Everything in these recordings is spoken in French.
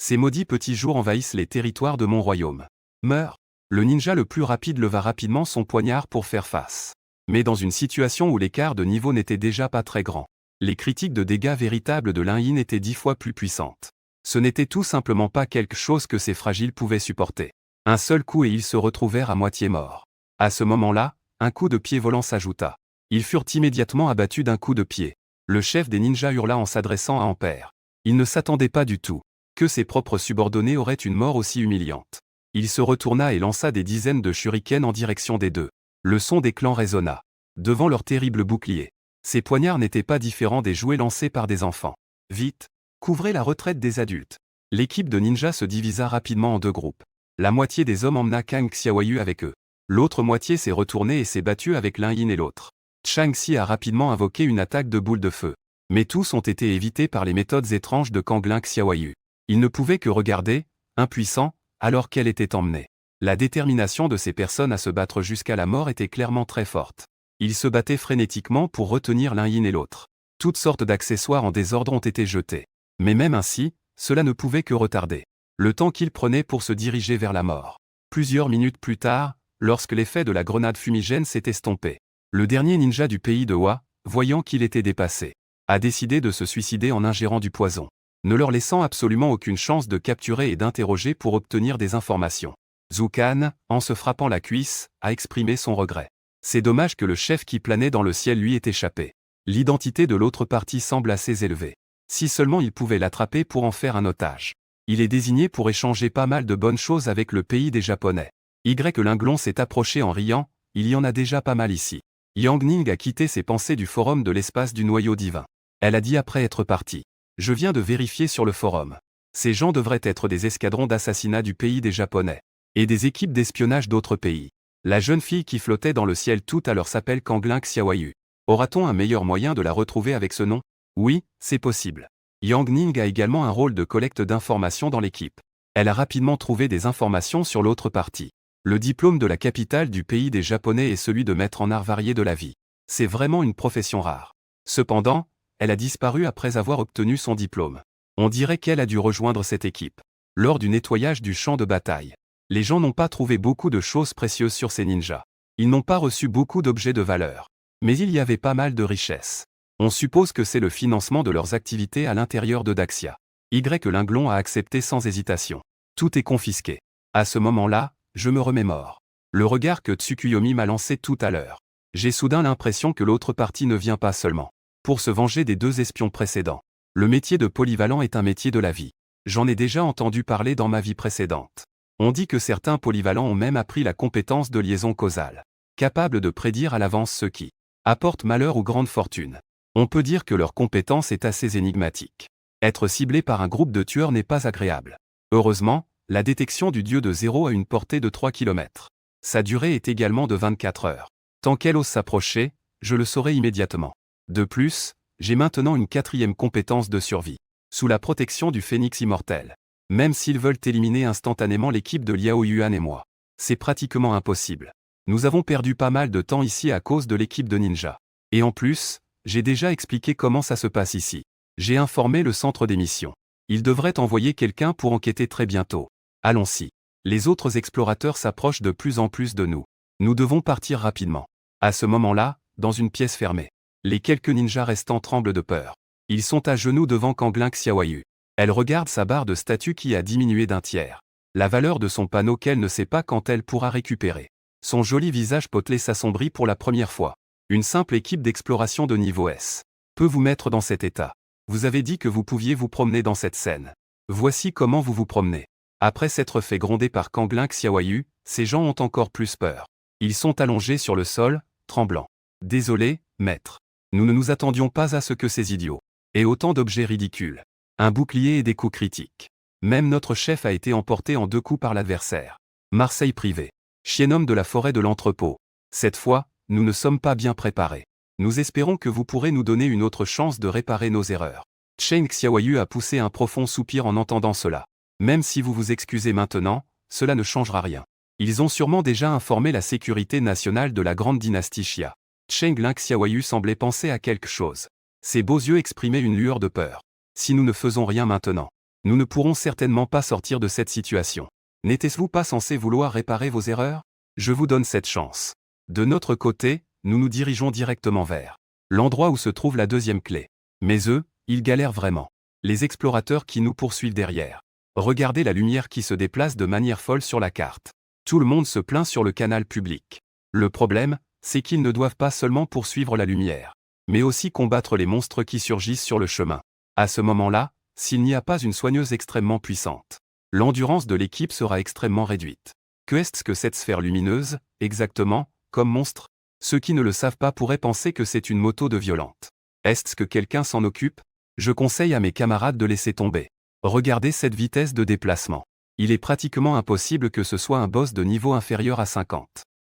Ces maudits petits jours envahissent les territoires de mon royaume. Meurs. Le ninja le plus rapide leva rapidement son poignard pour faire face. Mais dans une situation où l'écart de niveau n'était déjà pas très grand, les critiques de dégâts véritables de l'In étaient 10 fois plus puissantes. Ce n'était tout simplement pas quelque chose que ces fragiles pouvaient supporter. Un seul coup et ils se retrouvèrent à moitié morts. À ce moment-là, un coup de pied volant s'ajouta. Ils furent immédiatement abattus d'un coup de pied. Le chef des ninjas hurla en s'adressant à Ampère. Il ne s'attendait pas du tout que ses propres subordonnés auraient une mort aussi humiliante. Il se retourna et lança des dizaines de shurikens en direction des deux. Le son des clans résonna. Devant leur terrible bouclier. Ces poignards n'étaient pas différents des jouets lancés par des enfants. Vite, couvrez la retraite des adultes. L'équipe de ninjas se divisa rapidement en deux groupes. La moitié des hommes emmena Kang Xiaoyu avec eux. L'autre moitié s'est retournée et s'est battue avec l'un et l'autre. Chang Xi a rapidement invoqué une attaque de boule de feu. Mais tous ont été évités par les méthodes étranges de Kang Xiaoyu. Il ne pouvait que regarder, impuissant, alors qu'elle était emmenée. La détermination de ces personnes à se battre jusqu'à la mort était clairement très forte. Ils se battaient frénétiquement pour retenir l'un et l'autre. Toutes sortes d'accessoires en désordre ont été jetés. Mais même ainsi, cela ne pouvait que retarder le temps qu'ils prenaient pour se diriger vers la mort. Plusieurs minutes plus tard, lorsque l'effet de la grenade fumigène s'est estompé, le dernier ninja du pays de Wa, voyant qu'il était dépassé, a décidé de se suicider en ingérant du poison, ne leur laissant absolument aucune chance de capturer et d'interroger pour obtenir des informations. Zhu Kan, en se frappant la cuisse, a exprimé son regret. C'est dommage que le chef qui planait dans le ciel lui ait échappé. L'identité de l'autre partie semble assez élevée. Si seulement il pouvait l'attraper pour en faire un otage. Il est désigné pour échanger pas mal de bonnes choses avec le pays des Japonais. Linglon s'est approché en riant, il y en a déjà pas mal ici. Yang Ning a quitté ses pensées du forum de l'espace du noyau divin. Elle a dit après être partie. Je viens de vérifier sur le forum. Ces gens devraient être des escadrons d'assassinat du pays des Japonais. Et des équipes d'espionnage d'autres pays. La jeune fille qui flottait dans le ciel tout à l'heure s'appelle Kang Xiaoyu. Aura-t-on un meilleur moyen de la retrouver avec ce nom? Oui, c'est possible. Yang Ning a également un rôle de collecte d'informations dans l'équipe. Elle a rapidement trouvé des informations sur l'autre partie. Le diplôme de la capitale du pays des Japonais est celui de maître en arts variés de la vie. C'est vraiment une profession rare. Cependant, elle a disparu après avoir obtenu son diplôme. On dirait qu'elle a dû rejoindre cette équipe. Lors du nettoyage du champ de bataille. Les gens n'ont pas trouvé beaucoup de choses précieuses sur ces ninjas. Ils n'ont pas reçu beaucoup d'objets de valeur. Mais il y avait pas mal de richesses. On suppose que c'est le financement de leurs activités à l'intérieur de Daxia. Linglon a accepté sans hésitation. Tout est confisqué. À ce moment-là, je me remémore. Le regard que Tsukuyomi m'a lancé tout à l'heure. J'ai soudain l'impression que l'autre partie ne vient pas seulement pour se venger des deux espions précédents. Le métier de polyvalent est un métier de la vie. J'en ai déjà entendu parler dans ma vie précédente. On dit que certains polyvalents ont même appris la compétence de liaison causale, capable de prédire à l'avance ce qui apporte malheur ou grande fortune. On peut dire que leur compétence est assez énigmatique. Être ciblé par un groupe de tueurs n'est pas agréable. Heureusement, la détection du dieu de zéro a une portée de 3 km. Sa durée est également de 24 heures. Tant qu'elle ose s'approcher, je le saurai immédiatement. De plus, j'ai maintenant une quatrième compétence de survie, sous la protection du phénix immortel. Même s'ils veulent éliminer instantanément l'équipe de Liao Yuan et moi, c'est pratiquement impossible. Nous avons perdu pas mal de temps ici à cause de l'équipe de ninja. Et en plus, j'ai déjà expliqué comment ça se passe ici. J'ai informé le centre des missions. Ils devraient envoyer quelqu'un pour enquêter très bientôt. Allons-y. Les autres explorateurs s'approchent de plus en plus de nous. Nous devons partir rapidement. À ce moment-là, dans une pièce fermée, les quelques ninjas restants tremblent de peur. Ils sont à genoux devant Kang Xiaoyu. Elle regarde sa barre de statut qui a diminué d'un tiers. La valeur de son panneau qu'elle ne sait pas quand elle pourra récupérer. Son joli visage potelé s'assombrit pour la première fois. Une simple équipe d'exploration de niveau S peut vous mettre dans cet état. Vous avez dit que vous pouviez vous promener dans cette scène. Voici comment vous vous promenez. Après s'être fait gronder par Kang Xiaoyu, ces gens ont encore plus peur. Ils sont allongés sur le sol, tremblants. Désolé, maître. Nous ne nous attendions pas à ce que ces idiots aient autant d'objets ridicules. Un bouclier et des coups critiques. Même notre chef a été emporté en 2 coups par l'adversaire. Marseille privé. Chienhomme de la forêt de l'entrepôt. Cette fois, nous ne sommes pas bien préparés. Nous espérons que vous pourrez nous donner une autre chance de réparer nos erreurs. Cheng Xiaoyu a poussé un profond soupir en entendant cela. Même si vous vous excusez maintenant, cela ne changera rien. Ils ont sûrement déjà informé la sécurité nationale de la grande dynastie Xia. Cheng Xiaoyu semblait penser à quelque chose. Ses beaux yeux exprimaient une lueur de peur. Si nous ne faisons rien maintenant, Nous ne pourrons certainement pas sortir de cette situation. N'était-vous pas censé vouloir réparer vos erreurs? Je vous donne cette chance. De notre côté, nous nous dirigeons directement vers l'endroit où se trouve la deuxième clé. Mais eux, ils galèrent vraiment. Les explorateurs qui nous poursuivent derrière. Regardez la lumière qui se déplace de manière folle sur la carte. Tout le monde se plaint sur le canal public. Le problème, c'est qu'ils ne doivent pas seulement poursuivre la lumière, mais aussi combattre les monstres qui surgissent sur le chemin. À ce moment-là, s'il n'y a pas une soigneuse extrêmement puissante, l'endurance de l'équipe sera extrêmement réduite. Que est-ce que cette sphère lumineuse, exactement, comme monstre? Ceux qui ne le savent pas pourraient penser que c'est une moto de violente. Est-ce que quelqu'un s'en occupe? Je conseille à mes camarades de laisser tomber. Regardez cette vitesse de déplacement. Il est pratiquement impossible que ce soit un boss de niveau inférieur à 50.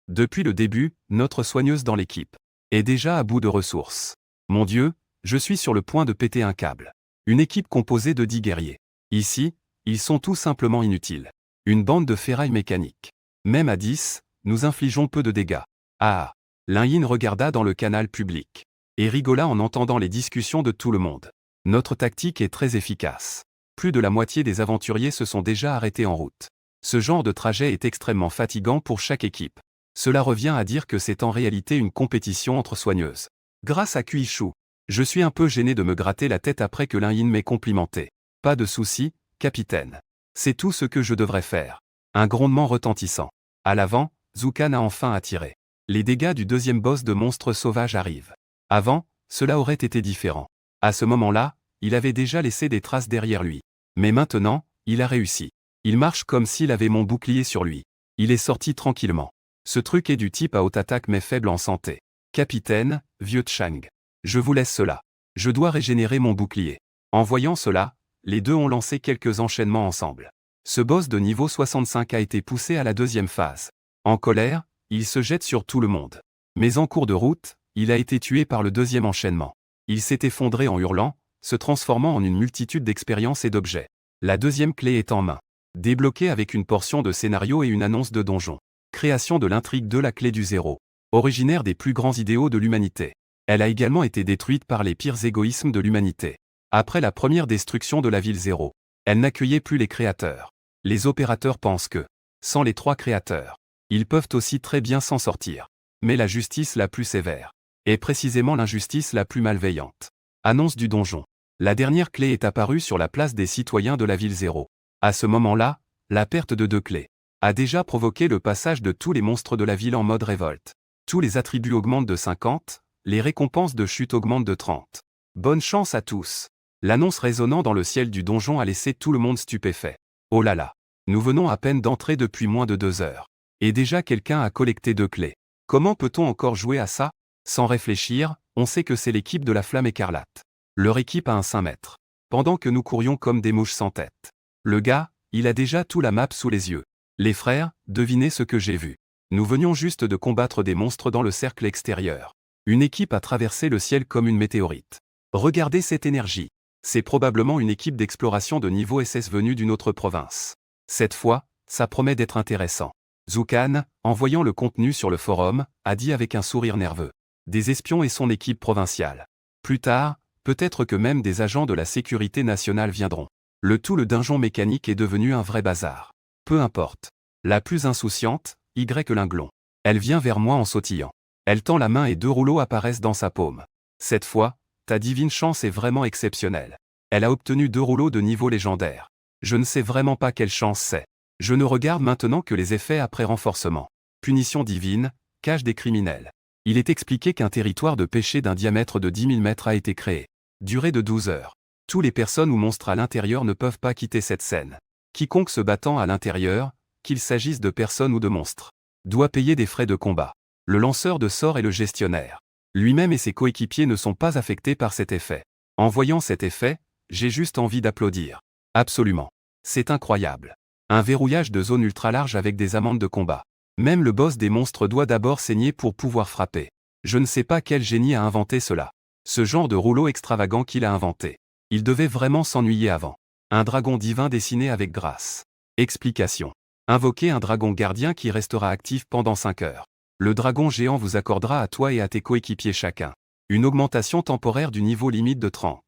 Depuis le début, notre soigneuse dans l'équipe est déjà à bout de ressources. Mon Dieu, je suis sur le point de péter un câble. Une équipe composée de 10 guerriers. Ici, ils sont tout simplement inutiles. Une bande de ferraille mécanique. Même à 10, nous infligeons peu de dégâts. Ah! Lin Yin regarda dans le canal public et rigola en entendant les discussions de tout le monde. Notre tactique est très efficace. Plus de la moitié des aventuriers se sont déjà arrêtés en route. Ce genre de trajet est extrêmement fatigant pour chaque équipe. Cela revient à dire que c'est en réalité une compétition entre soigneuses. Grâce à Kuishu, je suis un peu gêné de me gratter la tête après que Lin Yin m'ait complimenté. Pas de souci, capitaine. C'est tout ce que je devrais faire. Un grondement retentissant. À l'avant, Zukan a enfin attiré. Les dégâts du deuxième boss de monstre sauvage arrivent. Avant, cela aurait été différent. À ce moment-là, il avait déjà laissé des traces derrière lui. Mais maintenant, il a réussi. Il marche comme s'il avait mon bouclier sur lui. Il est sorti tranquillement. Ce truc est du type à haute attaque mais faible en santé. Capitaine, vieux Chang. Je vous laisse cela. Je dois régénérer mon bouclier. En voyant cela, les deux ont lancé quelques enchaînements ensemble. Ce boss de niveau 65 a été poussé à la deuxième phase. En colère, il se jette sur tout le monde. Mais en cours de route, il a été tué par le deuxième enchaînement. Il s'est effondré en hurlant, se transformant en une multitude d'expériences et d'objets. La deuxième clé est en main. Débloquée avec une portion de scénario et une annonce de donjon. Création de l'intrigue de la clé du zéro. Originaire des plus grands idéaux de l'humanité. Elle a également été détruite par les pires égoïsmes de l'humanité. Après la première destruction de la ville zéro, elle n'accueillait plus les créateurs. Les opérateurs pensent que, sans les 3 créateurs, ils peuvent aussi très bien s'en sortir. Mais la justice la plus sévère est précisément l'injustice la plus malveillante. Annonce du donjon. La dernière clé est apparue sur la place des citoyens de la ville zéro. À ce moment-là, la perte de 2 clés a déjà provoqué le passage de tous les monstres de la ville en mode révolte. Tous les attributs augmentent de 50, les récompenses de chute augmentent de 30. Bonne chance à tous. L'annonce résonnant dans le ciel du donjon a laissé tout le monde stupéfait. Oh là là. Nous venons à peine d'entrer depuis moins de 2 heures. Et déjà quelqu'un a collecté 2 clés. Comment peut-on encore jouer à ça? Sans réfléchir, on sait que c'est l'équipe de la Flamme Écarlate. Leur équipe a un 5 mètres. Pendant que nous courions comme des mouches sans tête. Le gars, il a déjà tout la map sous les yeux. Les frères, devinez ce que j'ai vu. Nous venions juste de combattre des monstres dans le cercle extérieur. Une équipe a traversé le ciel comme une météorite. Regardez cette énergie. C'est probablement une équipe d'exploration de niveau SS venue d'une autre province. Cette fois, ça promet d'être intéressant. Zukan, en voyant le contenu sur le forum, a dit avec un sourire nerveux. Des espions et son équipe provinciale. Plus tard, peut-être que même des agents de la sécurité nationale viendront. Le donjon mécanique est devenu un vrai bazar. Peu importe. La plus insouciante, Linglon. Elle vient vers moi en sautillant. Elle tend la main et 2 rouleaux apparaissent dans sa paume. Cette fois, ta divine chance est vraiment exceptionnelle. Elle a obtenu 2 rouleaux de niveau légendaire. Je ne sais vraiment pas quelle chance c'est. Je ne regarde maintenant que les effets après renforcement. Punition divine, cage des criminels. Il est expliqué qu'un territoire de péché d'un diamètre de 10 000 mètres a été créé. Durée de 12 heures. Tous les personnes ou monstres à l'intérieur ne peuvent pas quitter cette scène. Quiconque se battant à l'intérieur, qu'il s'agisse de personnes ou de monstres, doit payer des frais de combat. Le lanceur de sorts est le gestionnaire. Lui-même et ses coéquipiers ne sont pas affectés par cet effet. En voyant cet effet, j'ai juste envie d'applaudir. Absolument. C'est incroyable. Un verrouillage de zone ultra large avec des amendes de combat. Même le boss des monstres doit d'abord saigner pour pouvoir frapper. Je ne sais pas quel génie a inventé cela. Ce genre de rouleau extravagant qu'il a inventé. Il devait vraiment s'ennuyer avant. Un dragon divin dessiné avec grâce. Explication. Invoquez un dragon gardien qui restera actif pendant 5 heures. Le dragon géant vous accordera à toi et à tes coéquipiers chacun une augmentation temporaire du niveau limite de 30.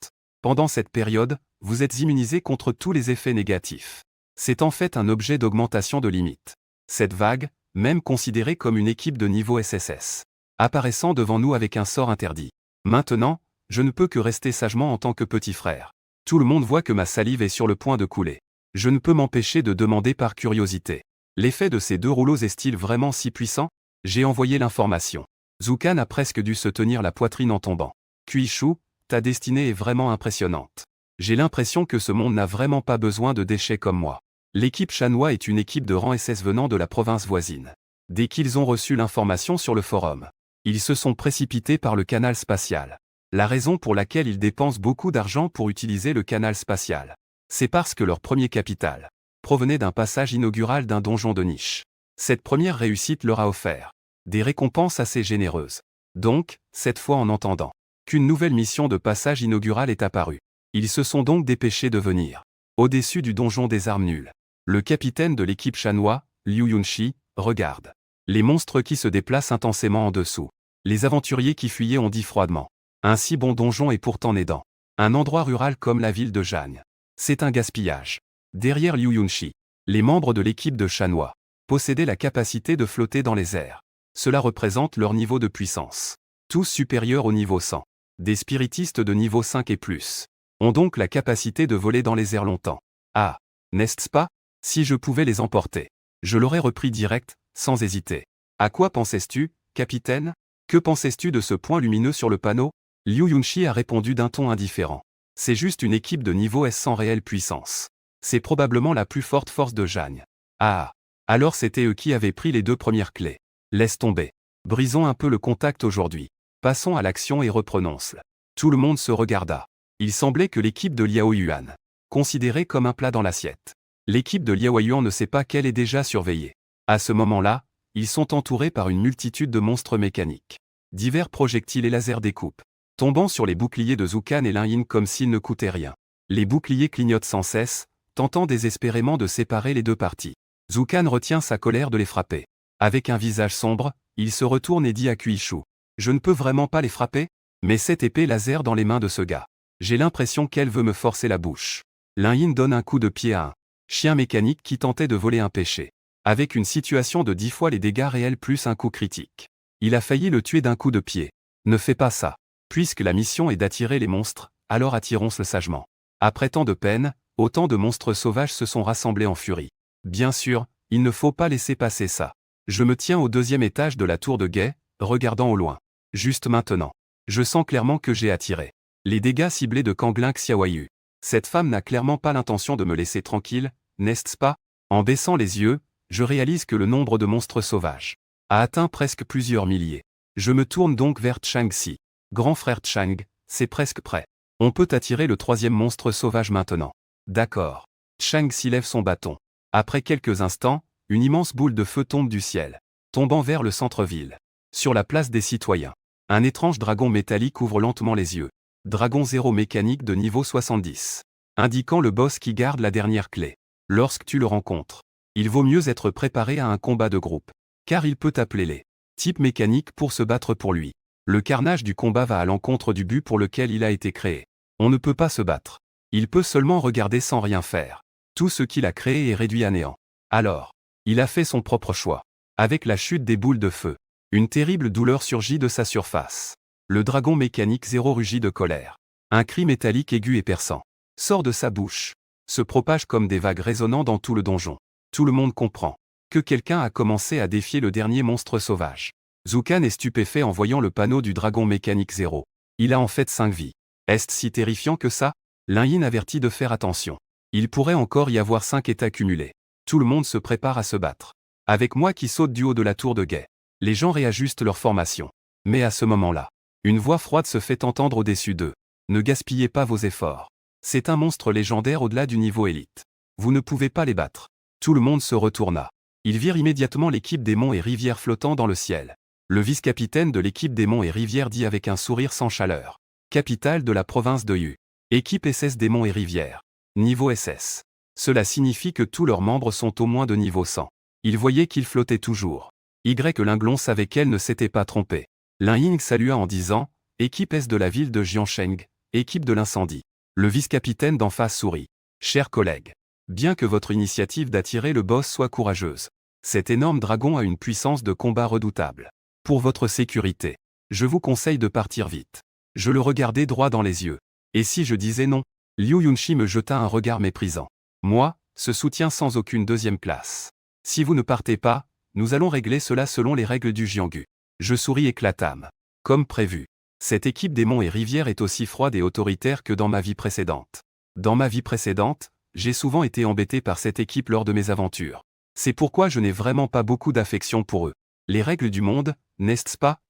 Pendant cette période, vous êtes immunisé contre tous les effets négatifs. C'est en fait un objet d'augmentation de limite. Cette vague, même considérée comme une équipe de niveau SSS, apparaissant devant nous avec un sort interdit. Maintenant, je ne peux que rester sagement en tant que petit frère. Tout le monde voit que ma salive est sur le point de couler. Je ne peux m'empêcher de demander par curiosité. L'effet de ces deux rouleaux est-il vraiment si puissant? J'ai envoyé l'information. Zukan a presque dû se tenir la poitrine en tombant. Kuishu, ta destinée est vraiment impressionnante. J'ai l'impression que ce monde n'a vraiment pas besoin de déchets comme moi. L'équipe Shanhua est une équipe de rang SS venant de la province voisine. Dès qu'ils ont reçu l'information sur le forum, ils se sont précipités par le canal spatial. La raison pour laquelle ils dépensent beaucoup d'argent pour utiliser le canal spatial, c'est parce que leur premier capital provenait d'un passage inaugural d'un donjon de niche. Cette première réussite leur a offert des récompenses assez généreuses. Donc, cette fois en entendant qu'une nouvelle mission de passage inaugural est apparue, ils se sont donc dépêchés de venir au-dessus du donjon des armes nulles. Le capitaine de l'équipe Shanhua, Liu Yunshi, regarde les monstres qui se déplacent intensément en dessous. Les aventuriers qui fuyaient ont dit froidement: un si bon donjon est pourtant naissant. Un endroit rural comme la ville de Jagne. C'est un gaspillage. Derrière Liu Yunshi, les membres de l'équipe de Shanhua possédaient la capacité de flotter dans les airs. Cela représente leur niveau de puissance. Tous supérieurs au niveau 100. Des spiritistes de niveau 5 et plus ont donc la capacité de voler dans les airs longtemps. Ah, n'est-ce pas? Si je pouvais les emporter, je l'aurais repris direct, sans hésiter. À quoi pensais-tu, capitaine? Que pensais-tu de ce point lumineux sur le panneau? Liu Yunshi a répondu d'un ton indifférent. C'est juste une équipe de niveau S sans réelle puissance. C'est probablement la plus forte force de Jagne. Ah, alors c'était eux qui avaient pris les deux premières clés. Laisse tomber. Brisons un peu le contact aujourd'hui. Passons à l'action et reprenons-le. Tout le monde se regarda. Il semblait que l'équipe de Liao Yuan, considérée comme un plat dans l'assiette. L'équipe de Liao Yuan ne sait pas qu'elle est déjà surveillée. À ce moment-là, ils sont entourés par une multitude de monstres mécaniques. Divers projectiles et lasers découpent, tombant sur les boucliers de Zukan et Lin Yin comme s'ils ne coûtaient rien. Les boucliers clignotent sans cesse, tentant désespérément de séparer les deux parties. Zukan retient sa colère de les frapper. Avec un visage sombre, il se retourne et dit à Kuishu: je ne peux vraiment pas les frapper? Mais cette épée laser dans les mains de ce gars, j'ai l'impression qu'elle veut me forcer la bouche. Lin Yin donne un coup de pied à un chien mécanique qui tentait de voler un pêcher. Avec une situation de 10 fois les dégâts réels plus un coup critique. Il a failli le tuer d'un coup de pied. Ne fais pas ça. Puisque la mission est d'attirer les monstres, alors attirons-le sagement. Après tant de peine, autant de monstres sauvages se sont rassemblés en furie. Bien sûr, il ne faut pas laisser passer ça. Je me tiens au 2e étage de la tour de guet, regardant au loin. Juste maintenant. Je sens clairement que j'ai attiré les dégâts ciblés de Kanglin Xiaoyu. Cette femme n'a clairement pas l'intention de me laisser tranquille, n'est-ce pas? En baissant les yeux, je réalise que le nombre de monstres sauvages a atteint presque plusieurs milliers. Je me tourne donc vers Changxi. Grand frère Chang, c'est presque prêt. On peut attirer le 3e monstre sauvage maintenant. D'accord. Changxi lève son bâton. Après quelques instants, une immense boule de feu tombe du ciel, tombant vers le centre-ville. Sur la place des citoyens, un étrange dragon métallique ouvre lentement les yeux. Dragon 0 mécanique de niveau 70. Indiquant le boss qui garde la dernière clé. Lorsque tu le rencontres, il vaut mieux être préparé à un combat de groupe. Car il peut appeler les types mécaniques pour se battre pour lui. Le carnage du combat va à l'encontre du but pour lequel il a été créé. On ne peut pas se battre. Il peut seulement regarder sans rien faire. Tout ce qu'il a créé est réduit à néant. Alors, il a fait son propre choix. Avec la chute des boules de feu, une terrible douleur surgit de sa surface. Le dragon mécanique 0 rugit de colère. Un cri métallique aigu et perçant sort de sa bouche, se propage comme des vagues résonnant dans tout le donjon. Tout le monde comprend que quelqu'un a commencé à défier le dernier monstre sauvage. Zukan est stupéfait en voyant le panneau du dragon mécanique 0. Il a en fait 5 vies. Est-ce si terrifiant que ça? Lin Yin avertit de faire attention. Il pourrait encore y avoir 5 états cumulés. Tout le monde se prépare à se battre. Avec moi qui saute du haut de la tour de guet. Les gens réajustent leur formation. Mais à ce moment-là, une voix froide se fait entendre au-dessus d'eux. Ne gaspillez pas vos efforts. C'est un monstre légendaire au-delà du niveau élite. Vous ne pouvez pas les battre. Tout le monde se retourna. Ils virent immédiatement l'équipe des monts et rivières flottant dans le ciel. Le vice-capitaine de l'équipe des monts et rivières dit avec un sourire sans chaleur: capitale de la province de Yu. Équipe SS des monts et rivières. Niveau SS. Cela signifie que tous leurs membres sont au moins de niveau 100. Ils voyaient qu'ils flottaient toujours. Linglon savait qu'elle ne s'était pas trompée. Lin Ying salua en disant: équipe S de la ville de Jiansheng, équipe de l'incendie. Le vice-capitaine d'en face sourit. Chers collègues, bien que votre initiative d'attirer le boss soit courageuse, cet énorme dragon a une puissance de combat redoutable. Pour votre sécurité, je vous conseille de partir vite. Je le regardai droit dans les yeux. Et si je disais non? Liu Yunshi me jeta un regard méprisant. Moi, ce soutien sans aucune deuxième classe. Si vous ne partez pas, nous allons régler cela selon les règles du Jianghu. Je souris éclatame. Comme prévu. Cette équipe des monts et rivières est aussi froide et autoritaire que dans ma vie précédente. Dans ma vie précédente, j'ai souvent été embêté par cette équipe lors de mes aventures. C'est pourquoi je n'ai vraiment pas beaucoup d'affection pour eux. Les règles du monde, n'est-ce pas?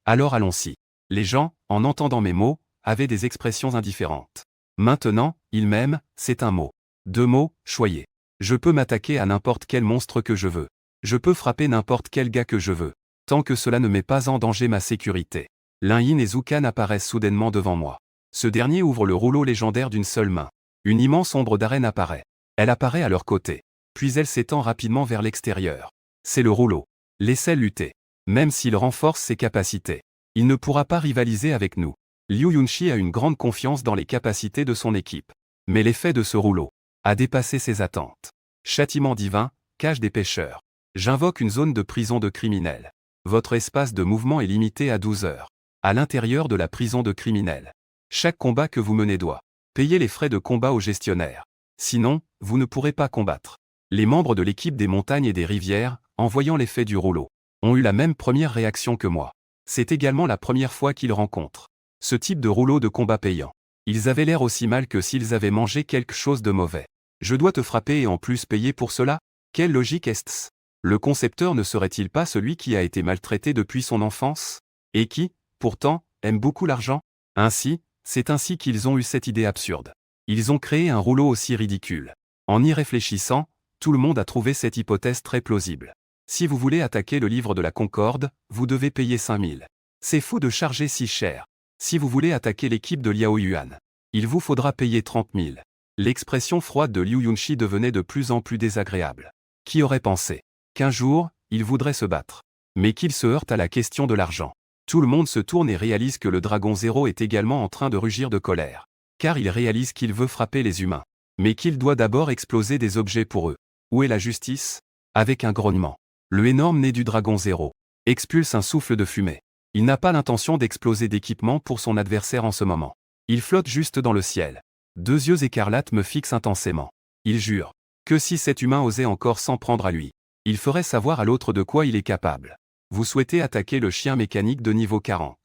Alors allons-y. Les gens, en entendant mes mots, avaient des expressions indifférentes. Maintenant, ils m'aiment, c'est un mot. 2 mots, choyez. Je peux m'attaquer à n'importe quel monstre que je veux. Je peux frapper n'importe quel gars que je veux. Tant que cela ne met pas en danger ma sécurité. Lin Yin et Zukan apparaissent soudainement devant moi. Ce dernier ouvre le rouleau légendaire d'une seule main. Une immense ombre d'arène apparaît. Elle apparaît à leur côté. Puis elle s'étend rapidement vers l'extérieur. C'est le rouleau. Laissez lutter. Même s'il renforce ses capacités, il ne pourra pas rivaliser avec nous. Liu Yunshi a une grande confiance dans les capacités de son équipe. Mais l'effet de ce rouleau a dépassé ses attentes. Châtiment divin, cage des pêcheurs. J'invoque une zone de prison de criminels. Votre espace de mouvement est limité à 12 heures. À l'intérieur de la prison de criminels. Chaque combat que vous menez doit payer les frais de combat au gestionnaire. Sinon, vous ne pourrez pas combattre. Les membres de l'équipe des montagnes et des rivières, en voyant l'effet du rouleau, ont eu la même première réaction que moi. C'est également la première fois qu'ils rencontrent ce type de rouleau de combat payant. Ils avaient l'air aussi mal que s'ils avaient mangé quelque chose de mauvais. Je dois te frapper et en plus payer pour cela? Quelle logique est-ce? Le concepteur ne serait-il pas celui qui a été maltraité depuis son enfance? Et qui, pourtant, aime beaucoup l'argent? Ainsi, c'est ainsi qu'ils ont eu cette idée absurde. Ils ont créé un rouleau aussi ridicule. En y réfléchissant, tout le monde a trouvé cette hypothèse très plausible. Si vous voulez attaquer le livre de la Concorde, vous devez payer 5000. C'est fou de charger si cher. Si vous voulez attaquer l'équipe de Liao Yuan, il vous faudra payer 30 000. L'expression froide de Liu Yunshi devenait de plus en plus désagréable. Qui aurait pensé qu'un jour, il voudrait se battre, mais qu'il se heurte à la question de l'argent? Tout le monde se tourne et réalise que le dragon Zéro est également en train de rugir de colère. Car il réalise qu'il veut frapper les humains. Mais qu'il doit d'abord exploser des objets pour eux. Où est la justice? Avec un grognement, le énorme nez du dragon Zéro expulse un souffle de fumée. Il n'a pas l'intention d'exploser d'équipement pour son adversaire en ce moment. Il flotte juste dans le ciel. 2 yeux écarlates me fixent intensément. Il jure que si cet humain osait encore s'en prendre à lui, il ferait savoir à l'autre de quoi il est capable. Vous souhaitez attaquer le chien mécanique de niveau 40.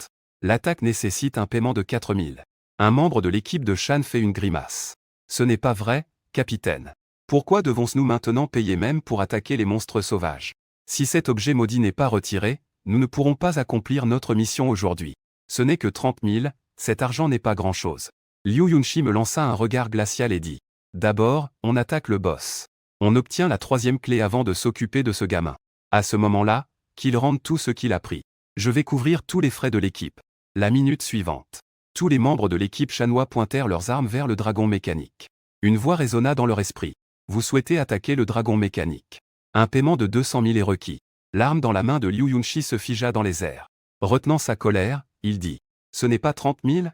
L'attaque nécessite un paiement de 4000. Un membre de l'équipe de Shan fait une grimace. Ce n'est pas vrai, capitaine. Pourquoi devons-nous maintenant payer même pour attaquer les monstres sauvages? Si cet objet maudit n'est pas retiré, nous ne pourrons pas accomplir notre mission aujourd'hui. Ce n'est que 30 000, cet argent n'est pas grand-chose. Liu Yunshi me lança un regard glacial et dit. D'abord, on attaque le boss. On obtient la 3e clé avant de s'occuper de ce gamin. À ce moment-là, qu'il rende tout ce qu'il a pris. Je vais couvrir tous les frais de l'équipe. La minute suivante. Tous les membres de l'équipe chanois pointèrent leurs armes vers le dragon mécanique. Une voix résonna dans leur esprit. Vous souhaitez attaquer le dragon mécanique. Un paiement de 200 000 est requis. L'arme dans la main de Liu Yunshi se figea dans les airs. Retenant sa colère, il dit. Ce n'est pas 30 000?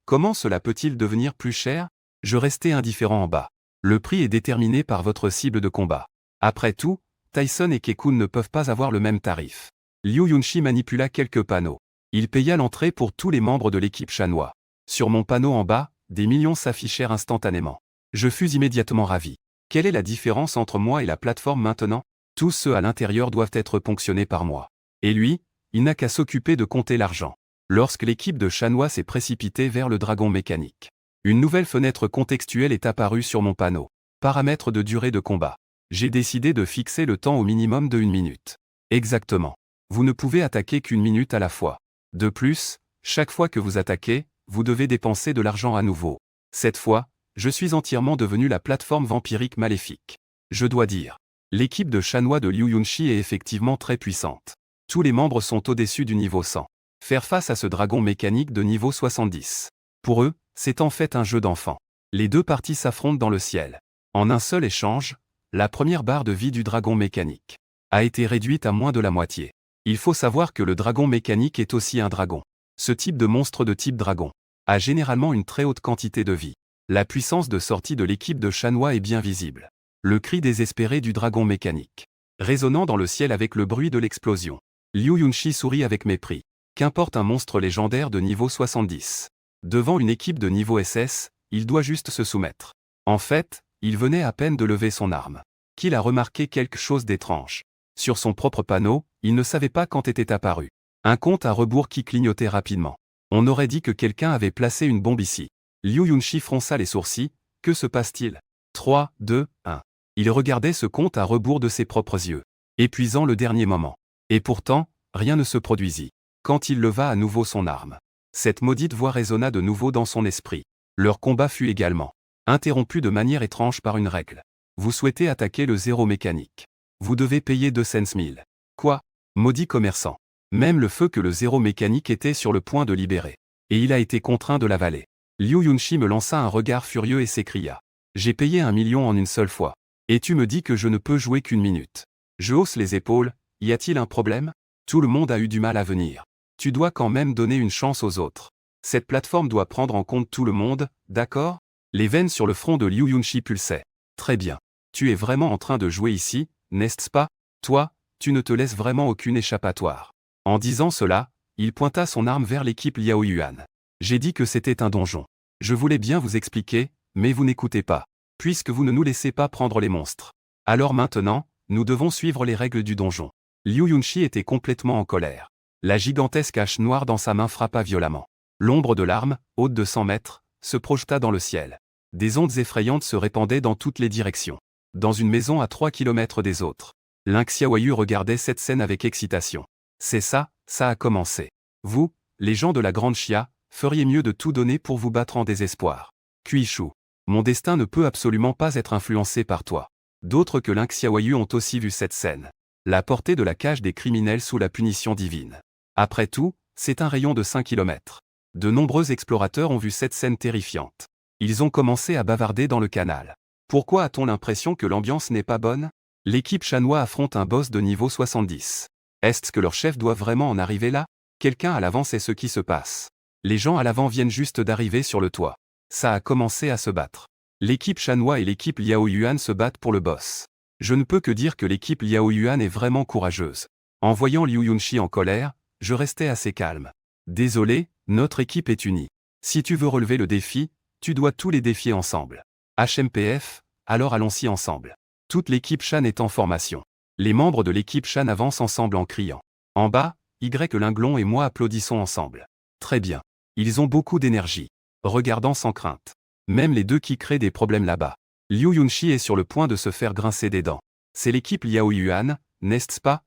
Comment cela peut-il devenir plus cher? Je restai indifférent en bas. Le prix est déterminé par votre cible de combat. Après tout, Tyson et Kekun ne peuvent pas avoir le même tarif. Liu Yunshi manipula quelques panneaux. Il paya l'entrée pour tous les membres de l'équipe chanois. Sur mon panneau en bas, des millions s'affichèrent instantanément. Je fus immédiatement ravi. Quelle est la différence entre moi et la plateforme maintenant? Tous ceux à l'intérieur doivent être ponctionnés par moi. Et lui, il n'a qu'à s'occuper de compter l'argent. Lorsque l'équipe de chanois s'est précipitée vers le dragon mécanique, une nouvelle fenêtre contextuelle est apparue sur mon panneau. Paramètres de durée de combat. J'ai décidé de fixer le temps au minimum de 1 minute. Exactement. Vous ne pouvez attaquer qu'1 minute à la fois. De plus, chaque fois que vous attaquez, vous devez dépenser de l'argent à nouveau. Cette fois, je suis entièrement devenu la plateforme vampirique maléfique. Je dois dire, l'équipe de chanois de Liu Yunshi est effectivement très puissante. Tous les membres sont au-dessus du niveau 100. Faire face à ce dragon mécanique de niveau 70. Pour eux, c'est en fait un jeu d'enfant. Les deux parties s'affrontent dans le ciel. En un seul échange, la première barre de vie du dragon mécanique a été réduite à moins de la moitié. Il faut savoir que le dragon mécanique est aussi un dragon. Ce type de monstre de type dragon a généralement une très haute quantité de vie. La puissance de sortie de l'équipe de Shanhua est bien visible. Le cri désespéré du dragon mécanique, résonnant dans le ciel avec le bruit de l'explosion. Liu Yunshi sourit avec mépris. Qu'importe un monstre légendaire de niveau 70. Devant une équipe de niveau SS, il doit juste se soumettre. En fait, il venait à peine de lever son arme qu'il a remarqué quelque chose d'étrange. Sur son propre panneau, il ne savait pas quand était apparu un compte à rebours qui clignotait rapidement. On aurait dit que quelqu'un avait placé une bombe ici. Liu Yunshi fronça les sourcils. Que se passe-t-il? 3, 2, 1. Il regardait ce compte à rebours de ses propres yeux, épuisant le dernier moment. Et pourtant, rien ne se produisit. Quand il leva à nouveau son arme, cette maudite voix résonna de nouveau dans son esprit. Leur combat fut également interrompu de manière étrange par une règle. Vous souhaitez attaquer le zéro mécanique. Vous devez payer 200 000. Quoi? Maudit commerçant. Même le feu que le zéro mécanique était sur le point de libérer. Et il a été contraint de l'avaler. Liu Yunshi me lança un regard furieux et s'écria. J'ai payé 1 million en une seule fois. Et tu me dis que je ne peux jouer qu'une minute. Je hausse les épaules. Y a-t-il un problème? Tout le monde a eu du mal à venir. Tu dois quand même donner une chance aux autres. Cette plateforme doit prendre en compte tout le monde, d'accord? Les veines sur le front de Liu Yunshi pulsaient. Très bien. Tu es vraiment en train de jouer ici, n'est-ce pas? Toi, tu ne te laisses vraiment aucune échappatoire. En disant cela, il pointa son arme vers l'équipe Liao Yuan. J'ai dit que c'était un donjon. Je voulais bien vous expliquer, mais vous n'écoutez pas. Puisque vous ne nous laissez pas prendre les monstres. Alors maintenant, nous devons suivre les règles du donjon. Liu Yunshi était complètement en colère. La gigantesque hache noire dans sa main frappa violemment. L'ombre de l'arme, haute de 100 mètres, se projeta dans le ciel. Des ondes effrayantes se répandaient dans toutes les directions. Dans une maison à 3 kilomètres des autres. Ling Xiaoyu regardait cette scène avec excitation. C'est ça, ça a commencé. Vous, les gens de la Grande Chia, feriez mieux de tout donner pour vous battre en désespoir. Kuishu. Mon destin ne peut absolument pas être influencé par toi. D'autres que Ling Xiaoyu ont aussi vu cette scène. La portée de la cage des criminels sous la punition divine. Après tout, c'est un rayon de 5 kilomètres. De nombreux explorateurs ont vu cette scène terrifiante. Ils ont commencé à bavarder dans le canal. Pourquoi a-t-on l'impression que l'ambiance n'est pas bonne? L'équipe Shanhua affronte un boss de niveau 70. Est-ce que leur chef doit vraiment en arriver là? Quelqu'un à l'avant sait ce qui se passe. Les gens à l'avant viennent juste d'arriver sur le toit. Ça a commencé à se battre. L'équipe Shanhua et l'équipe Liao Yuan se battent pour le boss. Je ne peux que dire que l'équipe Liao Yuan est vraiment courageuse. En voyant Liu Yunshi en colère, je restais assez calme. Désolé, notre équipe est unie. Si tu veux relever le défi, tu dois tous les défier ensemble. HMPF, alors allons-y ensemble. Toute l'équipe Shan est en formation. Les membres de l'équipe Shan avancent ensemble en criant. En bas, Y Linglon et moi applaudissons ensemble. Très bien. Ils ont beaucoup d'énergie. Regardant sans crainte. Même les deux qui créent des problèmes là-bas. Liu Yunshi est sur le point de se faire grincer des dents. C'est l'équipe Liao Yuan, n'est-ce pas?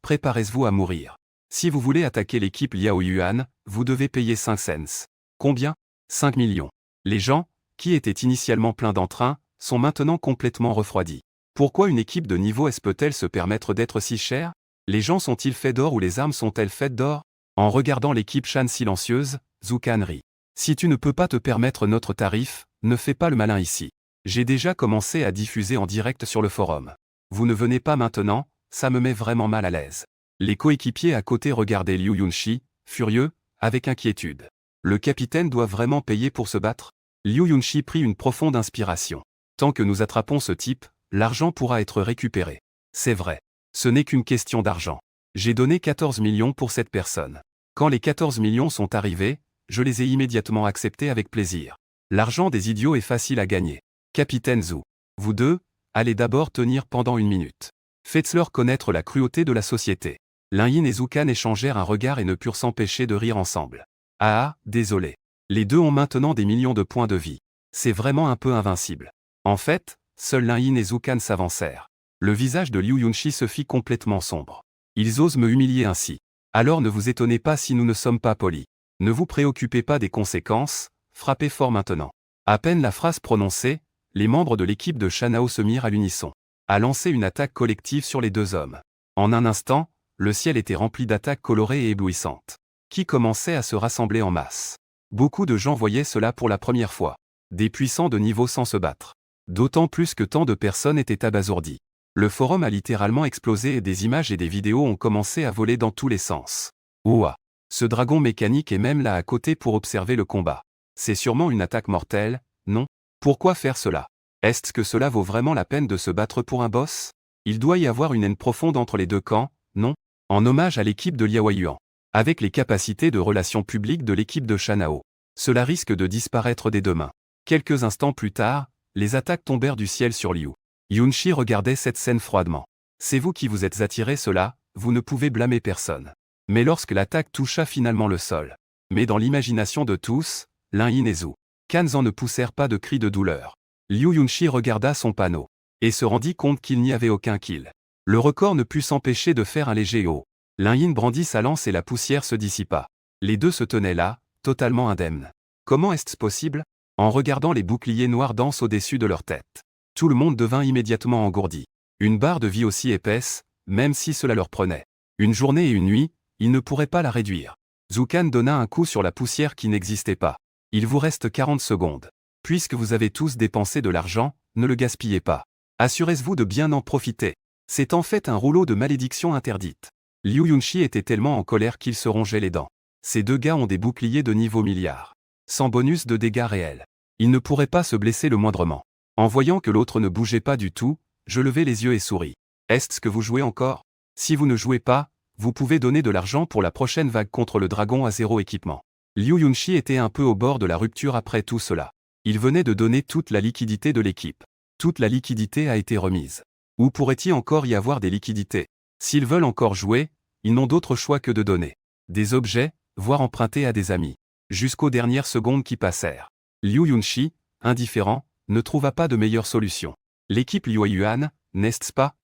Préparez-vous à mourir. Si vous voulez attaquer l'équipe Liao Yuan, vous devez payer 5 cents. Combien? 5 millions. Les gens, qui étaient initialement pleins d'entrain, sont maintenant complètement refroidis. Pourquoi une équipe de niveau S peut-elle se permettre d'être si chère? Les gens sont-ils faits d'or ou les armes sont-elles faites d'or? En regardant l'équipe Shan silencieuse, Zhu Kan rit. Si tu ne peux pas te permettre notre tarif, ne fais pas le malin ici. J'ai déjà commencé à diffuser en direct sur le forum. Vous ne venez pas maintenant, ça me met vraiment mal à l'aise. Les coéquipiers à côté regardaient Liu Yunshi, furieux, avec inquiétude. Le capitaine doit vraiment payer pour se battre? Liu Yunshi prit une profonde inspiration. Tant que nous attrapons ce type, l'argent pourra être récupéré. C'est vrai. Ce n'est qu'une question d'argent. J'ai donné 14 millions pour cette personne. Quand les 14 millions sont arrivés, je les ai immédiatement acceptés avec plaisir. L'argent des idiots est facile à gagner. Capitaine Zhu. Vous deux, allez d'abord tenir pendant 1 minute. Faites-leur connaître la cruauté de la société. Lin Yin et Zhu Kan échangèrent un regard et ne purent s'empêcher de rire ensemble. Ah, désolé. Les deux ont maintenant des millions de points de vie. C'est vraiment un peu invincible. En fait, seuls Lin Yin et Zhu Kan s'avancèrent. Le visage de Liu Yunshi se fit complètement sombre. Ils osent me humilier ainsi. Alors ne vous étonnez pas si nous ne sommes pas polis. Ne vous préoccupez pas des conséquences, frappez fort maintenant. À peine la phrase prononcée, les membres de l'équipe de Shanhao se mirent à l'unisson, à lancer une attaque collective sur les deux hommes. En un instant, le ciel était rempli d'attaques colorées et éblouissantes, qui commençaient à se rassembler en masse. Beaucoup de gens voyaient cela pour la première fois. Des puissants de niveau sans se battre. D'autant plus que tant de personnes étaient abasourdies. Le forum a littéralement explosé et des images et des vidéos ont commencé à voler dans tous les sens. Ouah! Ce dragon mécanique est même là à côté pour observer le combat. C'est sûrement une attaque mortelle, non? Pourquoi faire cela? Est-ce que cela vaut vraiment la peine de se battre pour un boss? Il doit y avoir une haine profonde entre les deux camps, non? En hommage à l'équipe de Liao Yuan. Avec les capacités de relations publiques de l'équipe de Shanao. Cela risque de disparaître des deux mains. Quelques instants plus tard, les attaques tombèrent du ciel sur Liu. Yunshi regardait cette scène froidement. C'est vous qui vous êtes attiré cela, vous ne pouvez blâmer personne. Mais lorsque l'attaque toucha finalement le sol. Mais dans l'imagination de tous, Lin-Yin et Zhou Kanzan ne poussèrent pas de cris de douleur. Liu Yunshi regarda son panneau. Et se rendit compte qu'il n'y avait aucun kill. Le record ne put s'empêcher de faire un léger haut. Lin-Yin brandit sa lance et la poussière se dissipa. Les deux se tenaient là, totalement indemnes. Comment est-ce possible? En regardant les boucliers noirs danser au-dessus de leur tête. Tout le monde devint immédiatement engourdi. Une barre de vie aussi épaisse, même si cela leur prenait une journée et une nuit, ils ne pourraient pas la réduire. Zhou Kan donna un coup sur la poussière qui n'existait pas. Il vous reste 40 secondes. Puisque vous avez tous dépensé de l'argent, ne le gaspillez pas. Assurez-vous de bien en profiter. C'est en fait un rouleau de malédiction interdite. Liu Yunshi était tellement en colère qu'il se rongeait les dents. Ces deux gars ont des boucliers de niveau milliard. Sans bonus de dégâts réels. Ils ne pourraient pas se blesser le moindrement. En voyant que l'autre ne bougeait pas du tout, je levai les yeux et souris. Est-ce que vous jouez encore? Si vous ne jouez pas, vous pouvez donner de l'argent pour la prochaine vague contre le dragon à 0 équipement. Liu Yunshi était un peu au bord de la rupture après tout cela. Il venait de donner toute la liquidité de l'équipe. Toute la liquidité a été remise. Où pourrait-il encore y avoir des liquidités? S'ils veulent encore jouer, ils n'ont d'autre choix que de donner des objets, voire emprunter à des amis. Jusqu'aux dernières secondes qui passèrent. Liu Yunshi, indifférent, ne trouva pas de meilleure solution. L'équipe Liu Yuan, n'est-ce pas?